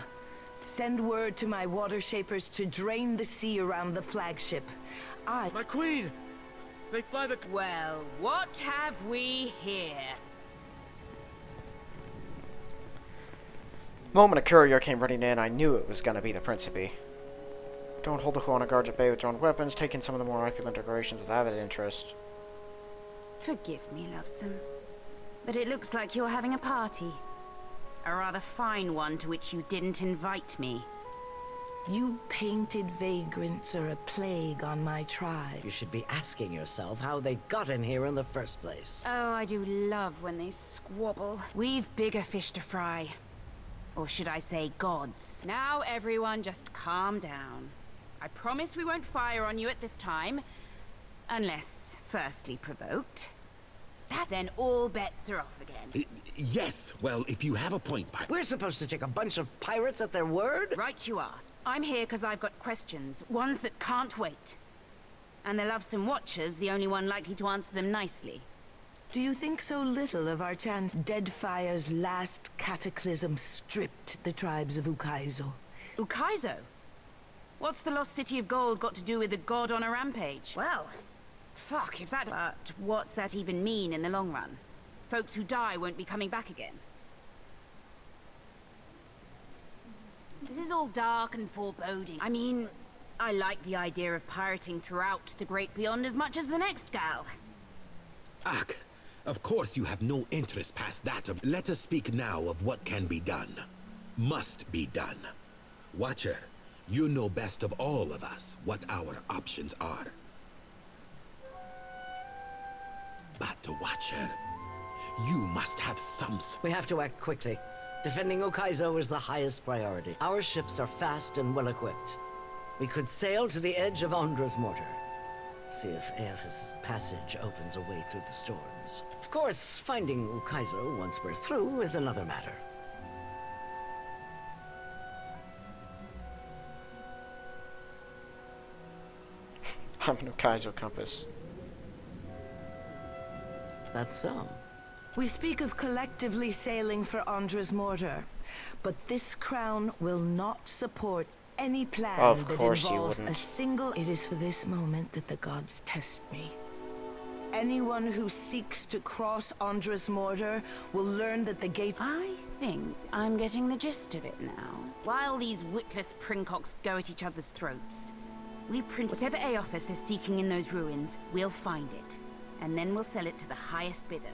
Send word to my water shapers to drain the sea around the flagship. My queen! They fly the... Well, what have we here? The moment a courier came running in, I knew it was going to be the Principe. Don't hold the Huana guards at bay with drawn weapons, taking some of the more opulent decorations with avid interest. Forgive me, lovesome, but it looks like you're having a party. A rather fine one to which you didn't invite me. You painted vagrants are a plague on my tribe. You should be asking yourself how they got in here in the first place. Oh, I do love when they squabble. We've bigger fish to fry. Or should I say gods. Now everyone just calm down. I promise we won't fire on you at this time. Unless firstly provoked. Then all bets are off again. Yes, well, if you have a point, We're supposed to take a bunch of pirates at their word? Right you are. I'm here because I've got questions. Ones that can't wait. And the Lovesome Watcher's the only one likely to answer them nicely. Do you think so little of our chance? Deadfire's last cataclysm stripped the tribes of Ukaizo. Ukaizo? What's the lost city of gold got to do with a god on a rampage? Well, fuck if that... But what's that even mean in the long run? Folks who die won't be coming back again. This is all dark and foreboding. I mean, I like the idea of pirating throughout the Great Beyond as much as the next gal. Ak, of course you have no interest past that. Let us speak now of what can be done. Must be done. Watcher, you know best of all of us what our options are. But, Watcher, you must have some... We have to act quickly. Defending Ukaizo is the highest priority. Our ships are fast and well-equipped. We could sail to the edge of Ondra's mortar. See if Eothas' passage opens a way through the storms. Of course, finding Ukaizo once we're through is another matter. I'm an Ukaizo compass. That's so. We speak of collectively sailing for Ondra's mortar, but this crown will not support any plan that involves a single... It is for this moment that the gods test me. Anyone who seeks to cross Ondra's mortar will learn that the gate... I think I'm getting the gist of it now. While these witless princocks go at each other's throats, we print whatever Eothas is seeking in those ruins, we'll find it. And then we'll sell it to the highest bidder.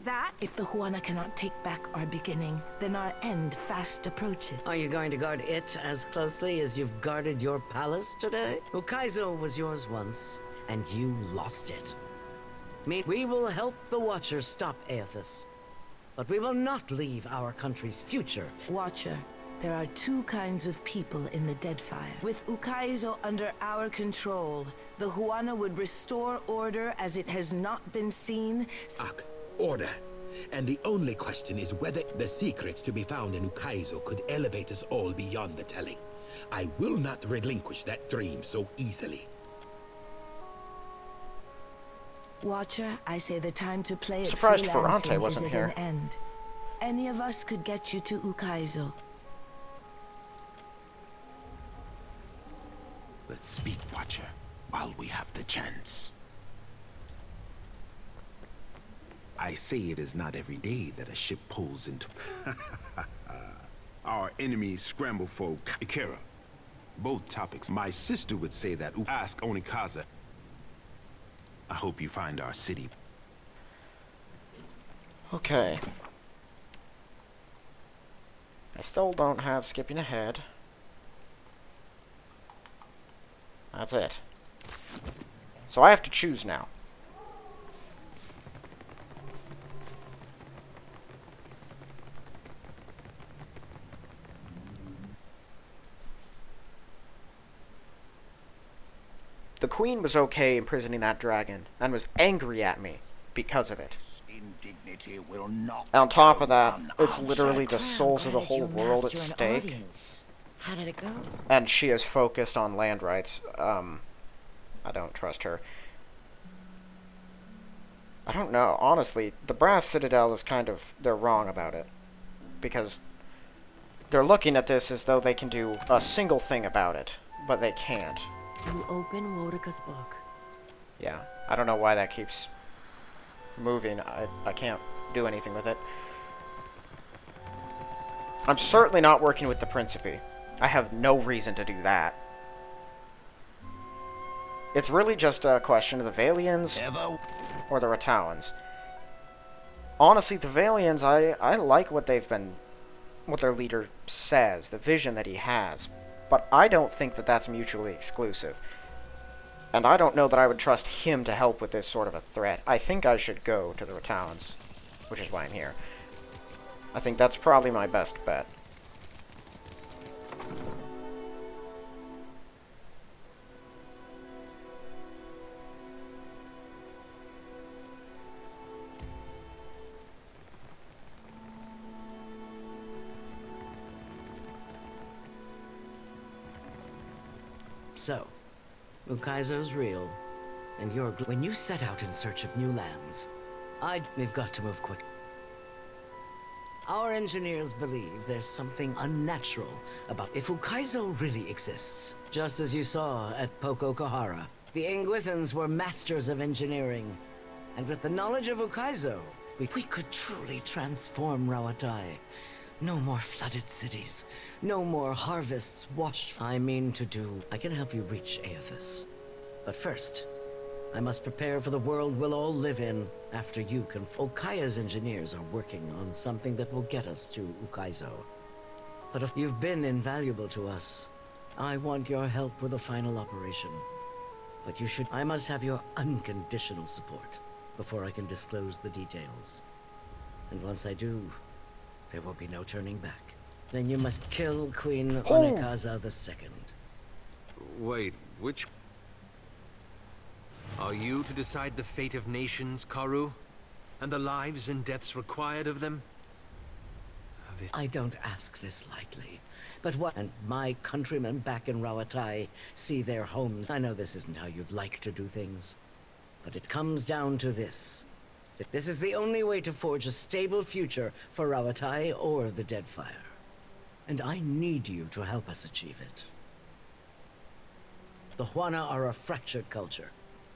That... If the Huana cannot take back our beginning, then our end fast approaches. Are you going to guard it as closely as you've guarded your palace today? Ukaizo was yours once, and you lost it. We will help the Watcher stop Eothas, but we will not leave our country's future. Watcher, there are two kinds of people in the Deadfire. With Ukaizo under our control, the Huana would restore order as it has not been seen. Order. And the only question is whether the secrets to be found in Ukaizo could elevate us all beyond the telling. I will not relinquish that dream so easily. Watcher, I say the time to play it surprised Ferrante wasn't is here. at an end. Any of us could get you to Ukaizo. Let's speak, Watcher, while we have the chance. I say it is not every day that a ship pulls into... Our enemies scramble for Ikera. Both topics. My sister would say that. Ask Onikaza. I hope you find our city. Okay. I still don't have skipping ahead. That's it. So I have to choose now. The queen was okay imprisoning that dragon, and was angry at me because of it. Indignity will not On top of go that, it's unanswered. literally the souls of the whole world at stake. How did it go? And she is focused on land rights. I don't trust her. I don't know. Honestly, the Brass Citadel is kind of... they're wrong about it. Because they're looking at this as though they can do a single thing about it. But they can't. You open Wodika's book. Yeah. I don't know why that keeps moving. I can't do anything with it. I'm certainly not working with the Principe. I have no reason to do that. It's really just a question of the Valians or the Ratauans. Honestly, the Valians, I like what they've been... what their leader says, the vision that he has. But I don't think that that's mutually exclusive. And I don't know that I would trust him to help with this sort of a threat. I think I should go to the Ratauans, which is why I'm here. I think that's probably my best bet. So, Ukaizo's real, and you're... When you set out in search of new lands, we've got to move quick. Our engineers believe there's something unnatural about... If Ukaizo really exists, just as you saw at Poko-Kahara, the Ingwithans were masters of engineering. And with the knowledge of Ukaizo, we could truly transform Rawatai. No more flooded cities. No more harvests washed. I can help you reach Eothas. But first, I must prepare for the world we'll all live in after you can... Okaya's engineers are working on something that will get us to Ukaizo. But if you've been invaluable to us, I want your help with the final operation. But I must have your unconditional support before I can disclose the details. And once I do, there will be no turning back. Then you must kill Queen Onekaza II. Wait, which... Are you to decide the fate of nations, Karu? And the lives and deaths required of them? I don't ask this lightly. But what... And my countrymen back in Rawatai see their homes. I know this isn't how you'd like to do things. But it comes down to this. This is the only way to forge a stable future for Rawatai or the Deadfire. And I need you to help us achieve it. The Huana are a fractured culture.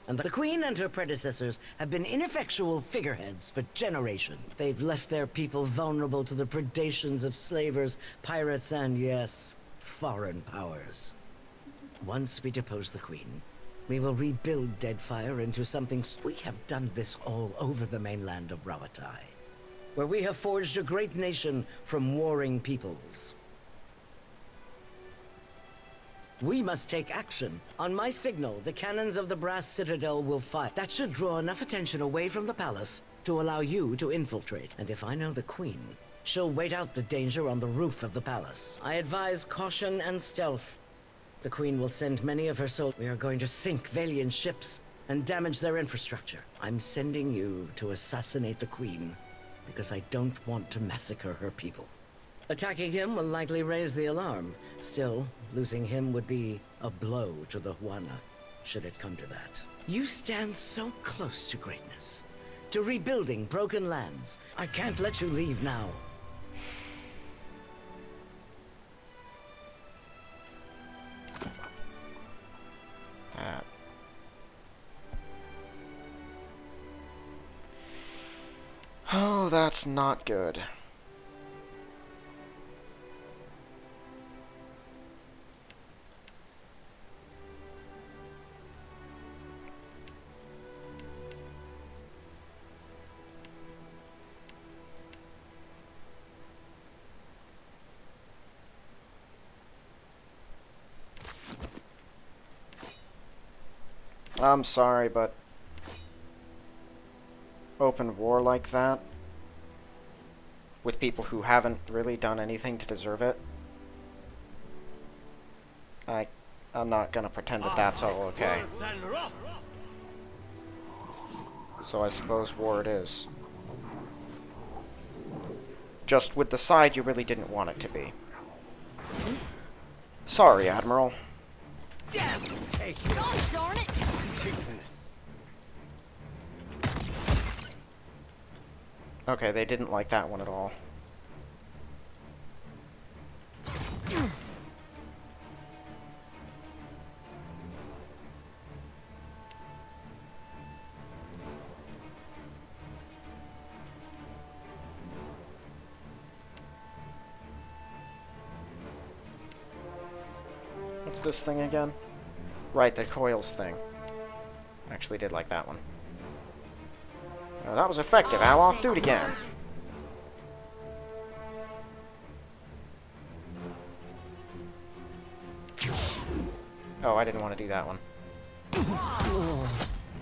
And the Queen and her predecessors have been ineffectual figureheads for generations. They've left their people vulnerable to the predations of slavers, pirates, and yes, foreign powers. Once we depose the Queen, we will rebuild Deadfire into something... We have done this all over the mainland of Rawatai, where we have forged a great nation from warring peoples. We must take action. On my signal, the cannons of the Brass Citadel will fire. That should draw enough attention away from the palace to allow you to infiltrate. And if I know the Queen, she'll wait out the danger on the roof of the palace. I advise caution and stealth. The Queen will send many of her soldiers. We are going to sink Valian ships and damage their infrastructure. I'm sending you to assassinate the Queen because I don't want to massacre her people. Attacking him will likely raise the alarm. Still, losing him would be a blow to the Huana, should it come to that. You stand so close to greatness, to rebuilding broken lands. I can't let you leave now. Oh, that's not good. I'm sorry, but open war like that with people who haven't really done anything to deserve it, I'm not gonna pretend that that's all okay. So I suppose war it is. Just with the side you really didn't want it to be. Sorry, Admiral. Damn! Hey, Oh, darn it! take this. Okay, they didn't like that one at all. What's this thing again? Right, the coils thing. Actually did like that one. That was effective. Aloth, do it again. Oh, I didn't want to do that one. Oh,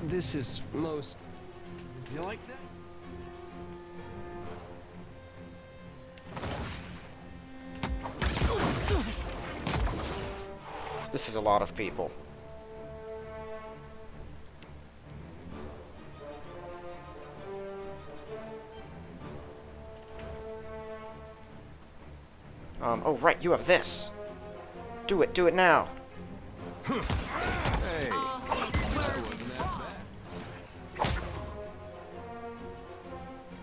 this is most... You like that? This is a lot of people. Oh right, you have this. Do it now. Hey.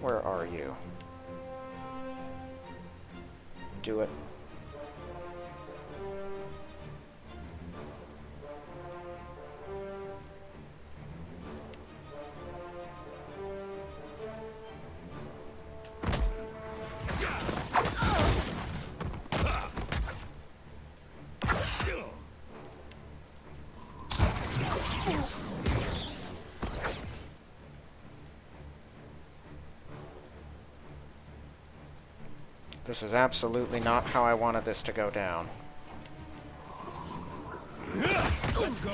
Where are you? Do it. This is absolutely not how I wanted this to go down. Let's go.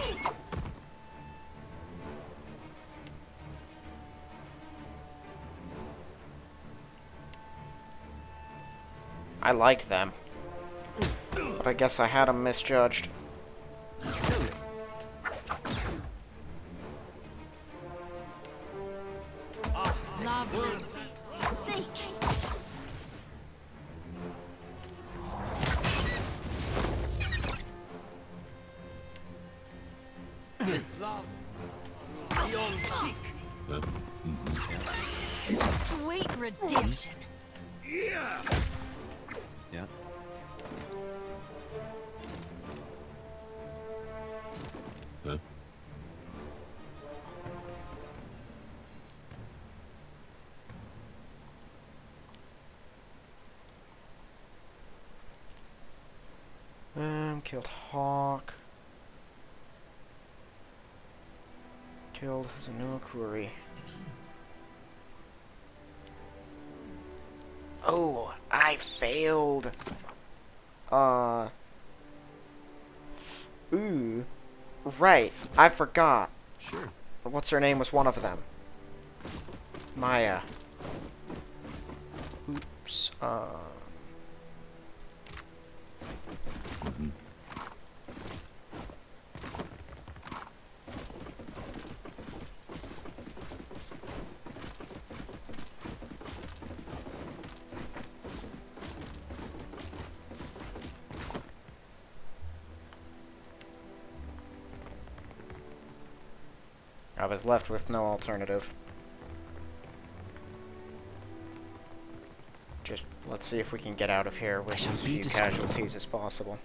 I liked them, but I guess I had them misjudged. Lovely. Seek. Sweet redemption. Yeah. Yeah. Huh? Killed Hawk. Killed Hazanokuri. Oh, I failed. Ooh. Right, I forgot. Sure. What's her name was one of them. Maya. Oops. I was left with no alternative. Just, let's see if we can get out of here with as few casualties as possible.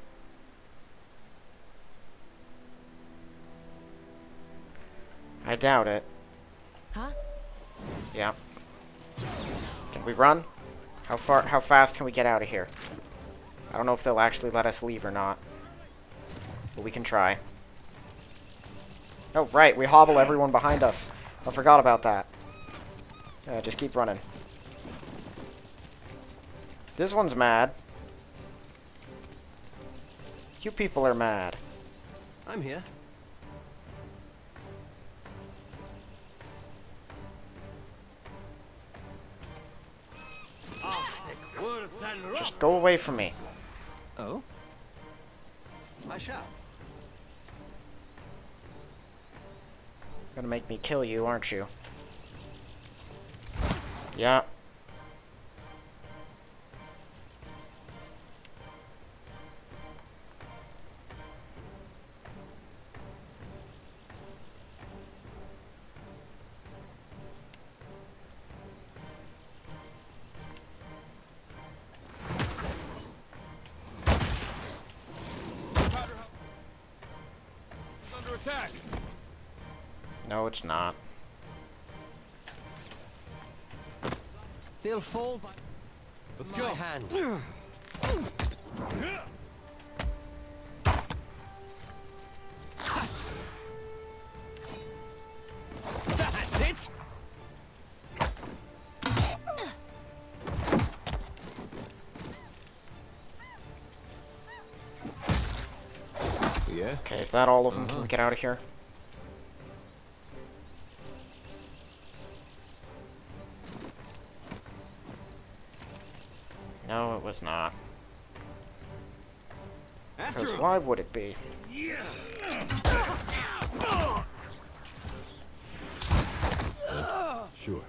I doubt it. Huh? Yeah. Can we run? How fast can we get out of here? I don't know if they'll actually let us leave or not. But we can try. Oh, right, we hobble everyone behind us. I forgot about that. Just keep running. This one's mad. You people are mad. I'm here. Just go away from me. Oh? I shall. Gonna make me kill you, aren't you? Yeah. Under attack. No, it's not. They'll fall by Let's my go. hand. That's it. Yeah. Okay, is that all of them? Can we get out of here? No, it was not. Because why would it be? Sure.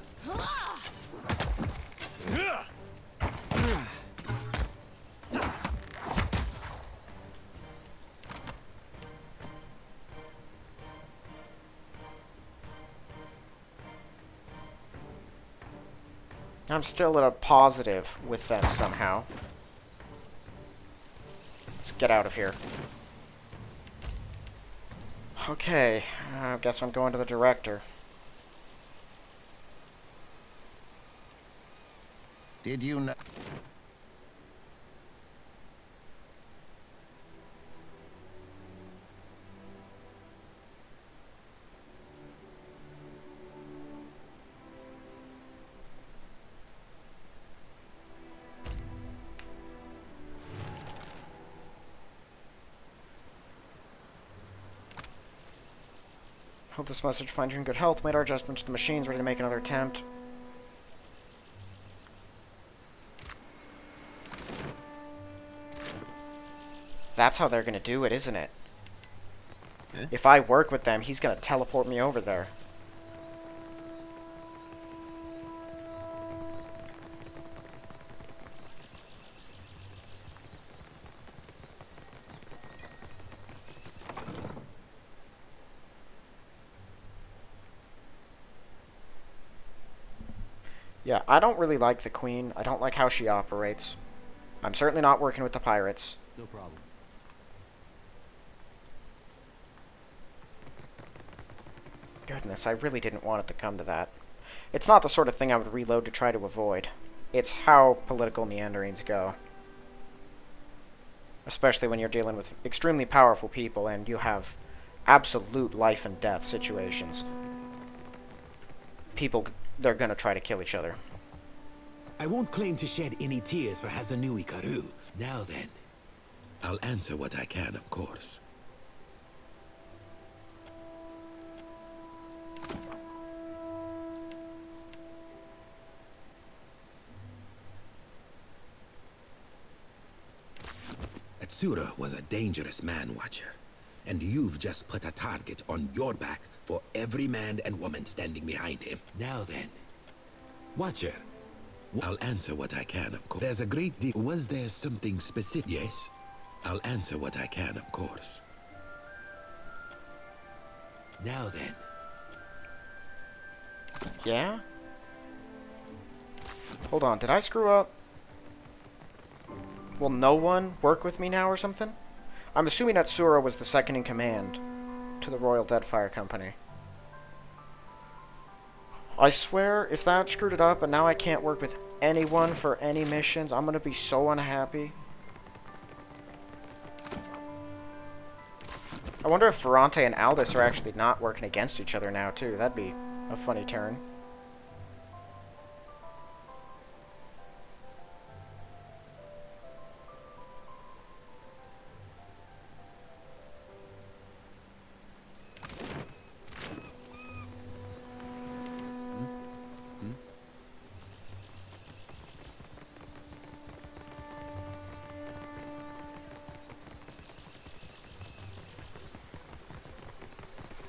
I'm still at a positive with them somehow. Let's get out of here. Okay, I guess I'm going to the director. Did you know? Hope this message finds you in good health. Made our adjustments to the machines, ready to make another attempt. That's how they're gonna do it, isn't it? Okay. If I work with them, he's gonna teleport me over there. Yeah, I don't really like the Queen. I don't like how she operates. I'm certainly not working with the pirates. No problem. Goodness, I really didn't want it to come to that. It's not the sort of thing I would reload to try to avoid. It's how political meanderings go. Especially when you're dealing with extremely powerful people and you have absolute life and death situations. People, they're gonna try to kill each other. I won't claim to shed any tears for Hazanui Karu. Now then, I'll answer what I can, of course. Atsura was a dangerous man-watcher, and you've just put a target on your back for every man and woman standing behind him. Now then, Watcher, I'll answer what I can, of course. There's a great deal. Was there something specific? Yes, I'll answer what I can, of course. Now then. Yeah? Hold on, did I screw up? Will no one work with me now or something? I'm assuming that Sura was the second in command to the Royal Deadfire Company. I swear, if that screwed it up and now I can't work with anyone for any missions, I'm gonna be so unhappy. I wonder if Ferrante and Aldous are actually not working against each other now, too. That'd be a funny turn.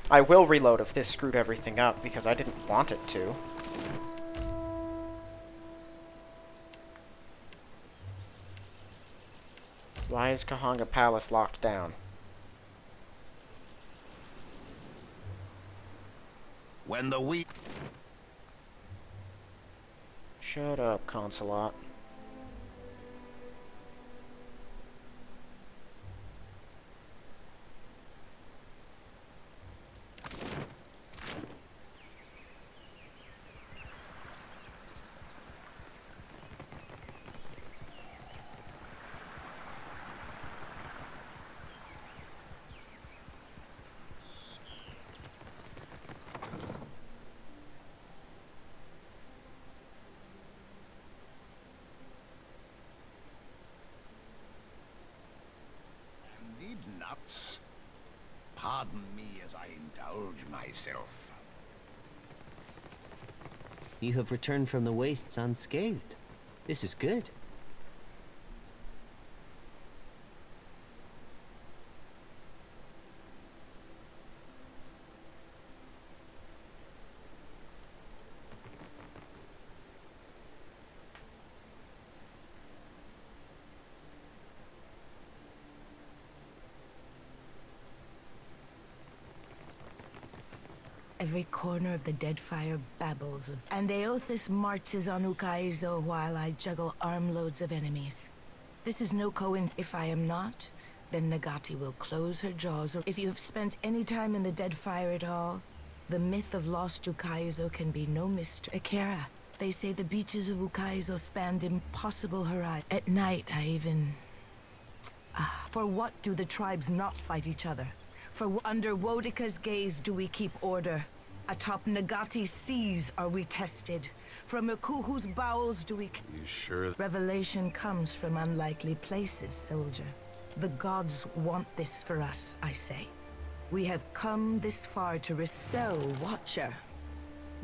I will reload if this screwed everything up, because I didn't want it to. Why is Kahanga Palace locked down? When the wheat... Shut up, Consulate. Indeed nuts. Pardon me as I indulge myself. You have returned from the wastes unscathed. This is good. Every corner of the Deadfire babbles of... And Eothas marches on Ukaizo while I juggle armloads of enemies. This is no coincidence. If I am not, then Nagati will close her jaws. If you have spent any time in the Deadfire at all, the myth of lost Ukaizo can be no mystery. Akira, they say the beaches of Ukaizo spanned impossible horizons. At night, I even... for what do the tribes not fight each other? For under Wodika's gaze do we keep order? Atop Nagati's seas are we tested? From Ukuhu's bowels do we... You sure? Revelation comes from unlikely places, soldier. The gods want this for us, I say. We have come this far to risk... So, Watcher,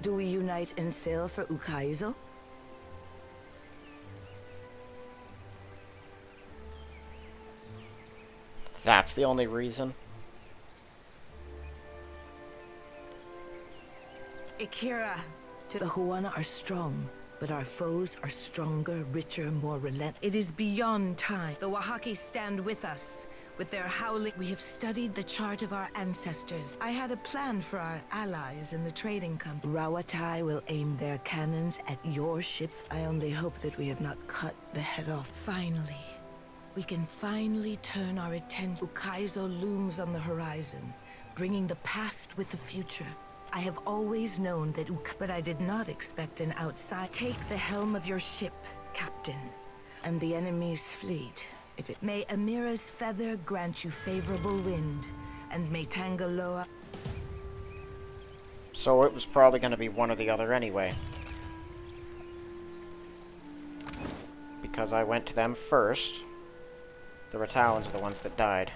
do we unite and sail for Ukaizo? That's the only reason. Akira, the Huana are strong, but our foes are stronger, richer, more relentless. It is beyond time. The Wahaki stand with us. With their howling, we have studied the chart of our ancestors. I had a plan for our allies in the trading company. Rawatai will aim their cannons at your ships. I only hope that we have not cut the head off. Finally, we can finally turn our attention. Ukaizo looms on the horizon, bringing the past with the future. I have always known that but I did not expect an outside. Take the helm of your ship, Captain, and the enemy's fleet. If it may, Amira's feather grant you favorable wind, and may Tangaloa... So it was probably going to be one or the other anyway. Because I went to them first. The Rattalans are the ones that died.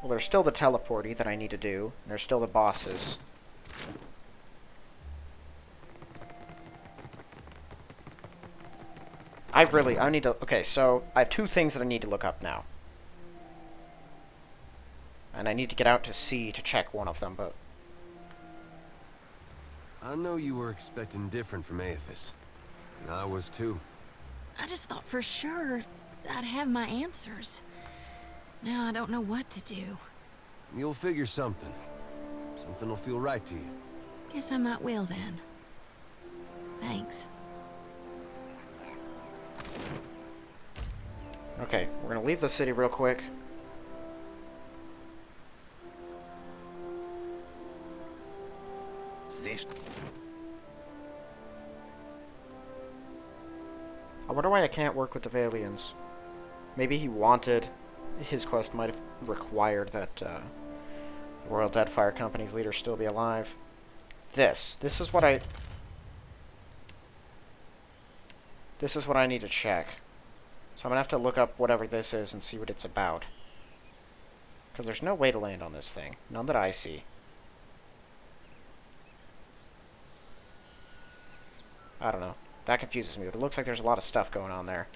Well, there's still the teleporty that I need to do. And there's still the bosses. I need to... Okay, so I have two things that I need to look up now. And I need to get out to sea to check one of them, but... I know you were expecting different from Eothas. And I was too. I just thought for sure I'd have my answers. Now I don't know what to do. You'll figure something. Something will feel right to you. Guess I might will then. Thanks. Okay, we're gonna leave the city real quick. This... I wonder why I can't work with the Valians. Maybe he wanted... His quest might have required that the Royal Deadfire Company's leader still be alive. This is what I... This is what I need to check. So I'm gonna have to look up whatever this is and see what it's about. Because there's no way to land on this thing. None that I see. I don't know. That confuses me, but it looks like there's a lot of stuff going on there.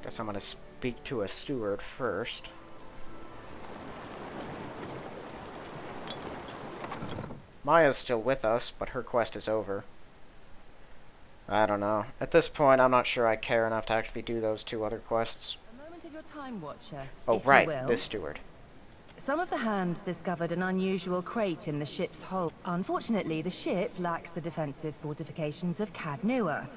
Guess I'm gonna speak to a steward first. Maya's still with us, but her quest is over. I don't know. At this point, I'm not sure I care enough to actually do those 2 other quests. A moment of your time, Watcher. Oh, if right. you will. This steward. Some of the hands discovered an unusual crate in the ship's hull. Unfortunately, the ship lacks the defensive fortifications of Cadnua.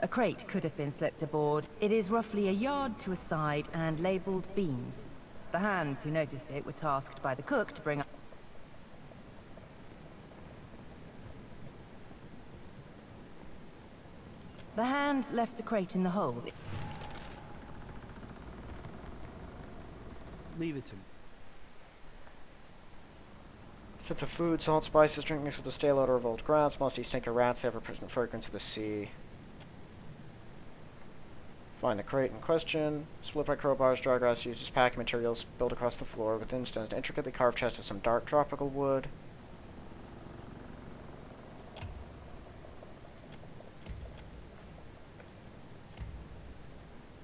A crate could have been slipped aboard. It is roughly a yard to a side and labeled beams. The hands who noticed it were tasked by the cook to bring up. The hand left the crate in the hold. Leave it to me. Sets of food, salt, spices, drink mixed with the stale odor of old grass, musty stink of rats, the ever-present fragrance of the sea. Find the crate in question. Split by crowbars, dry grass used as packing materials, built across the floor. Within stands an intricately carved chest of some dark tropical wood.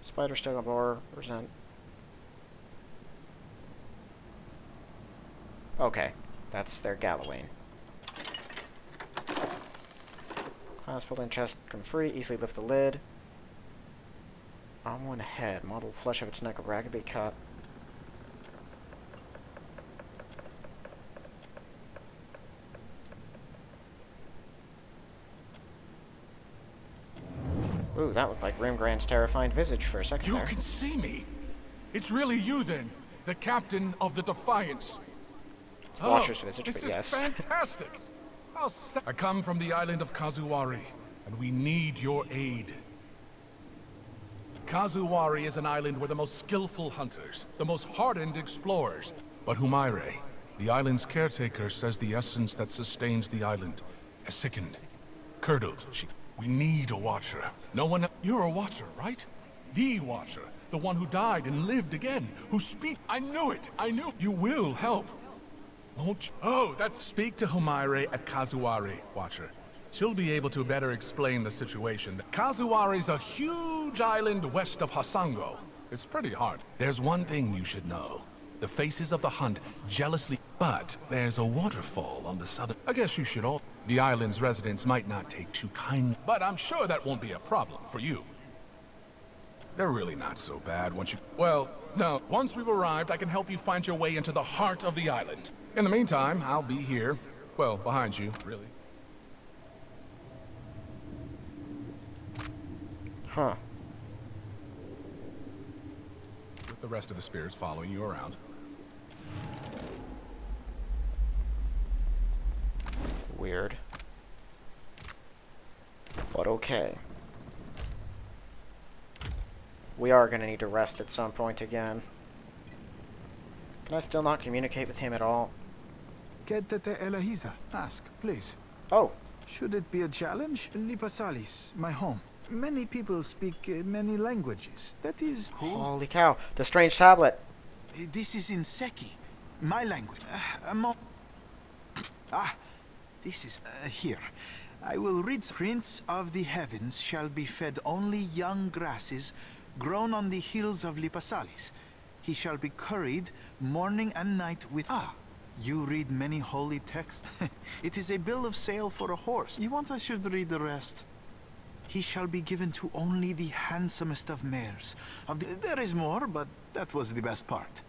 Spider still more resent. Okay, that's their Gallowayne. Hospital and chest come free. Easily lift the lid. On one head, mottled flesh of its neck raggedly cut. Ooh, that looked like Rimgrand's terrifying visage for a second You there. can see me. It's really you then, the captain of the Defiance. Watcher's visage, this but is yes. fantastic. I come from the island of Kazuwari, and we need your aid. Kazuwari is an island where the most skillful hunters, the most hardened explorers. But Humaire, the island's caretaker, says the essence that sustains the island has sickened, curdled. We need a watcher. No one. You're a watcher, right? The watcher, the one who died and lived again, who speak. I knew it. I knew you will help. Won't you? Oh, that's speak to Humaire at Kazuwari, watcher. She'll be able to better explain the situation. Kazuwari's a huge island west of Hasango. It's pretty hard. There's one thing you should know. The faces of the hunt jealously... But there's a waterfall on the southern... I guess you should all... The island's residents might not take too kindly, but I'm sure that won't be a problem for you. They're really not so bad once you... Well, no. Once we've arrived, I can help you find your way into the heart of the island. In the meantime, I'll be here. Well, behind you, really. Huh. With the rest of the spirits following you around. Weird. But okay. We are going to need to rest at some point again. Can I still not communicate with him at all? Kedete Elahiza. Ask, please. Oh. Should it be a challenge? Lipasalis, my home. Many people speak many languages. That is cool. Holy cow. The strange tablet. This is in Seki, my language. This is here. I will read. Prince of the heavens shall be fed only young grasses grown on the hills of Lipasalis. He shall be curried morning and night with... You read many holy texts? It is a bill of sale for a horse. You want I should read the rest? He shall be given to only the handsomest of mares. There is more, but that was the best part.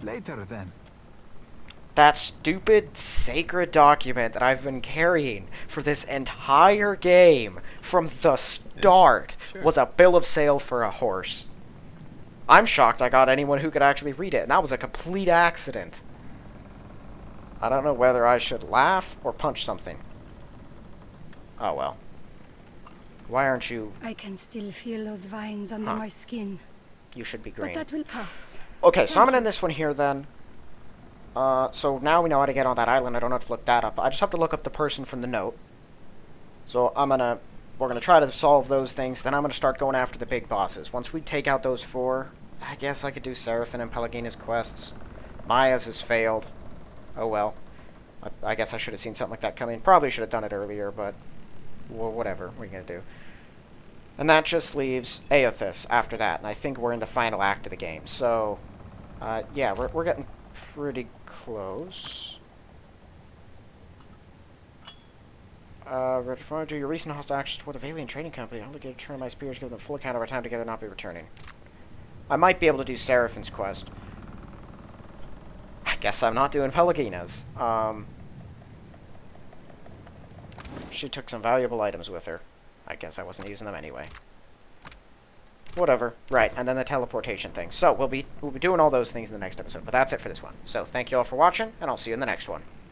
Later, then. That stupid sacred document that I've been carrying for this entire game from the start was a bill of sale for a horse. I'm shocked I got anyone who could actually read it, and that was a complete accident. I don't know whether I should laugh or punch something. Oh well. Why aren't you... I can still feel those vines under my skin. You should be green. But that will pass. Okay, so I'm gonna end this one here then. So now we know how to get on that island. I don't have to look that up. I just have to look up the person from the note. So I'm gonna We're going to try to solve those things. Then I'm going to start going after the big bosses. Once we take out those 4, I guess I could do Seraphim and Pelagina's quests. Maya's has failed. Oh well. I guess I should have seen something like that coming. Probably should have done it earlier, but well, whatever. What are you going to do? And that just leaves Eothas after that. And I think we're in the final act of the game. So, yeah, we're getting pretty close. Referring to your recent hostile actions toward the Valiant Trading Company, I only get a turn of my spears, give them full account of our time together, not be returning. I might be able to do Seraphim's quest. I guess I'm not doing Pelagina's. She took some valuable items with her. I guess I wasn't using them anyway. Whatever. Right, and then the teleportation thing. So, we'll be doing all those things in the next episode, but that's it for this one. So, thank you all for watching, and I'll see you in the next one.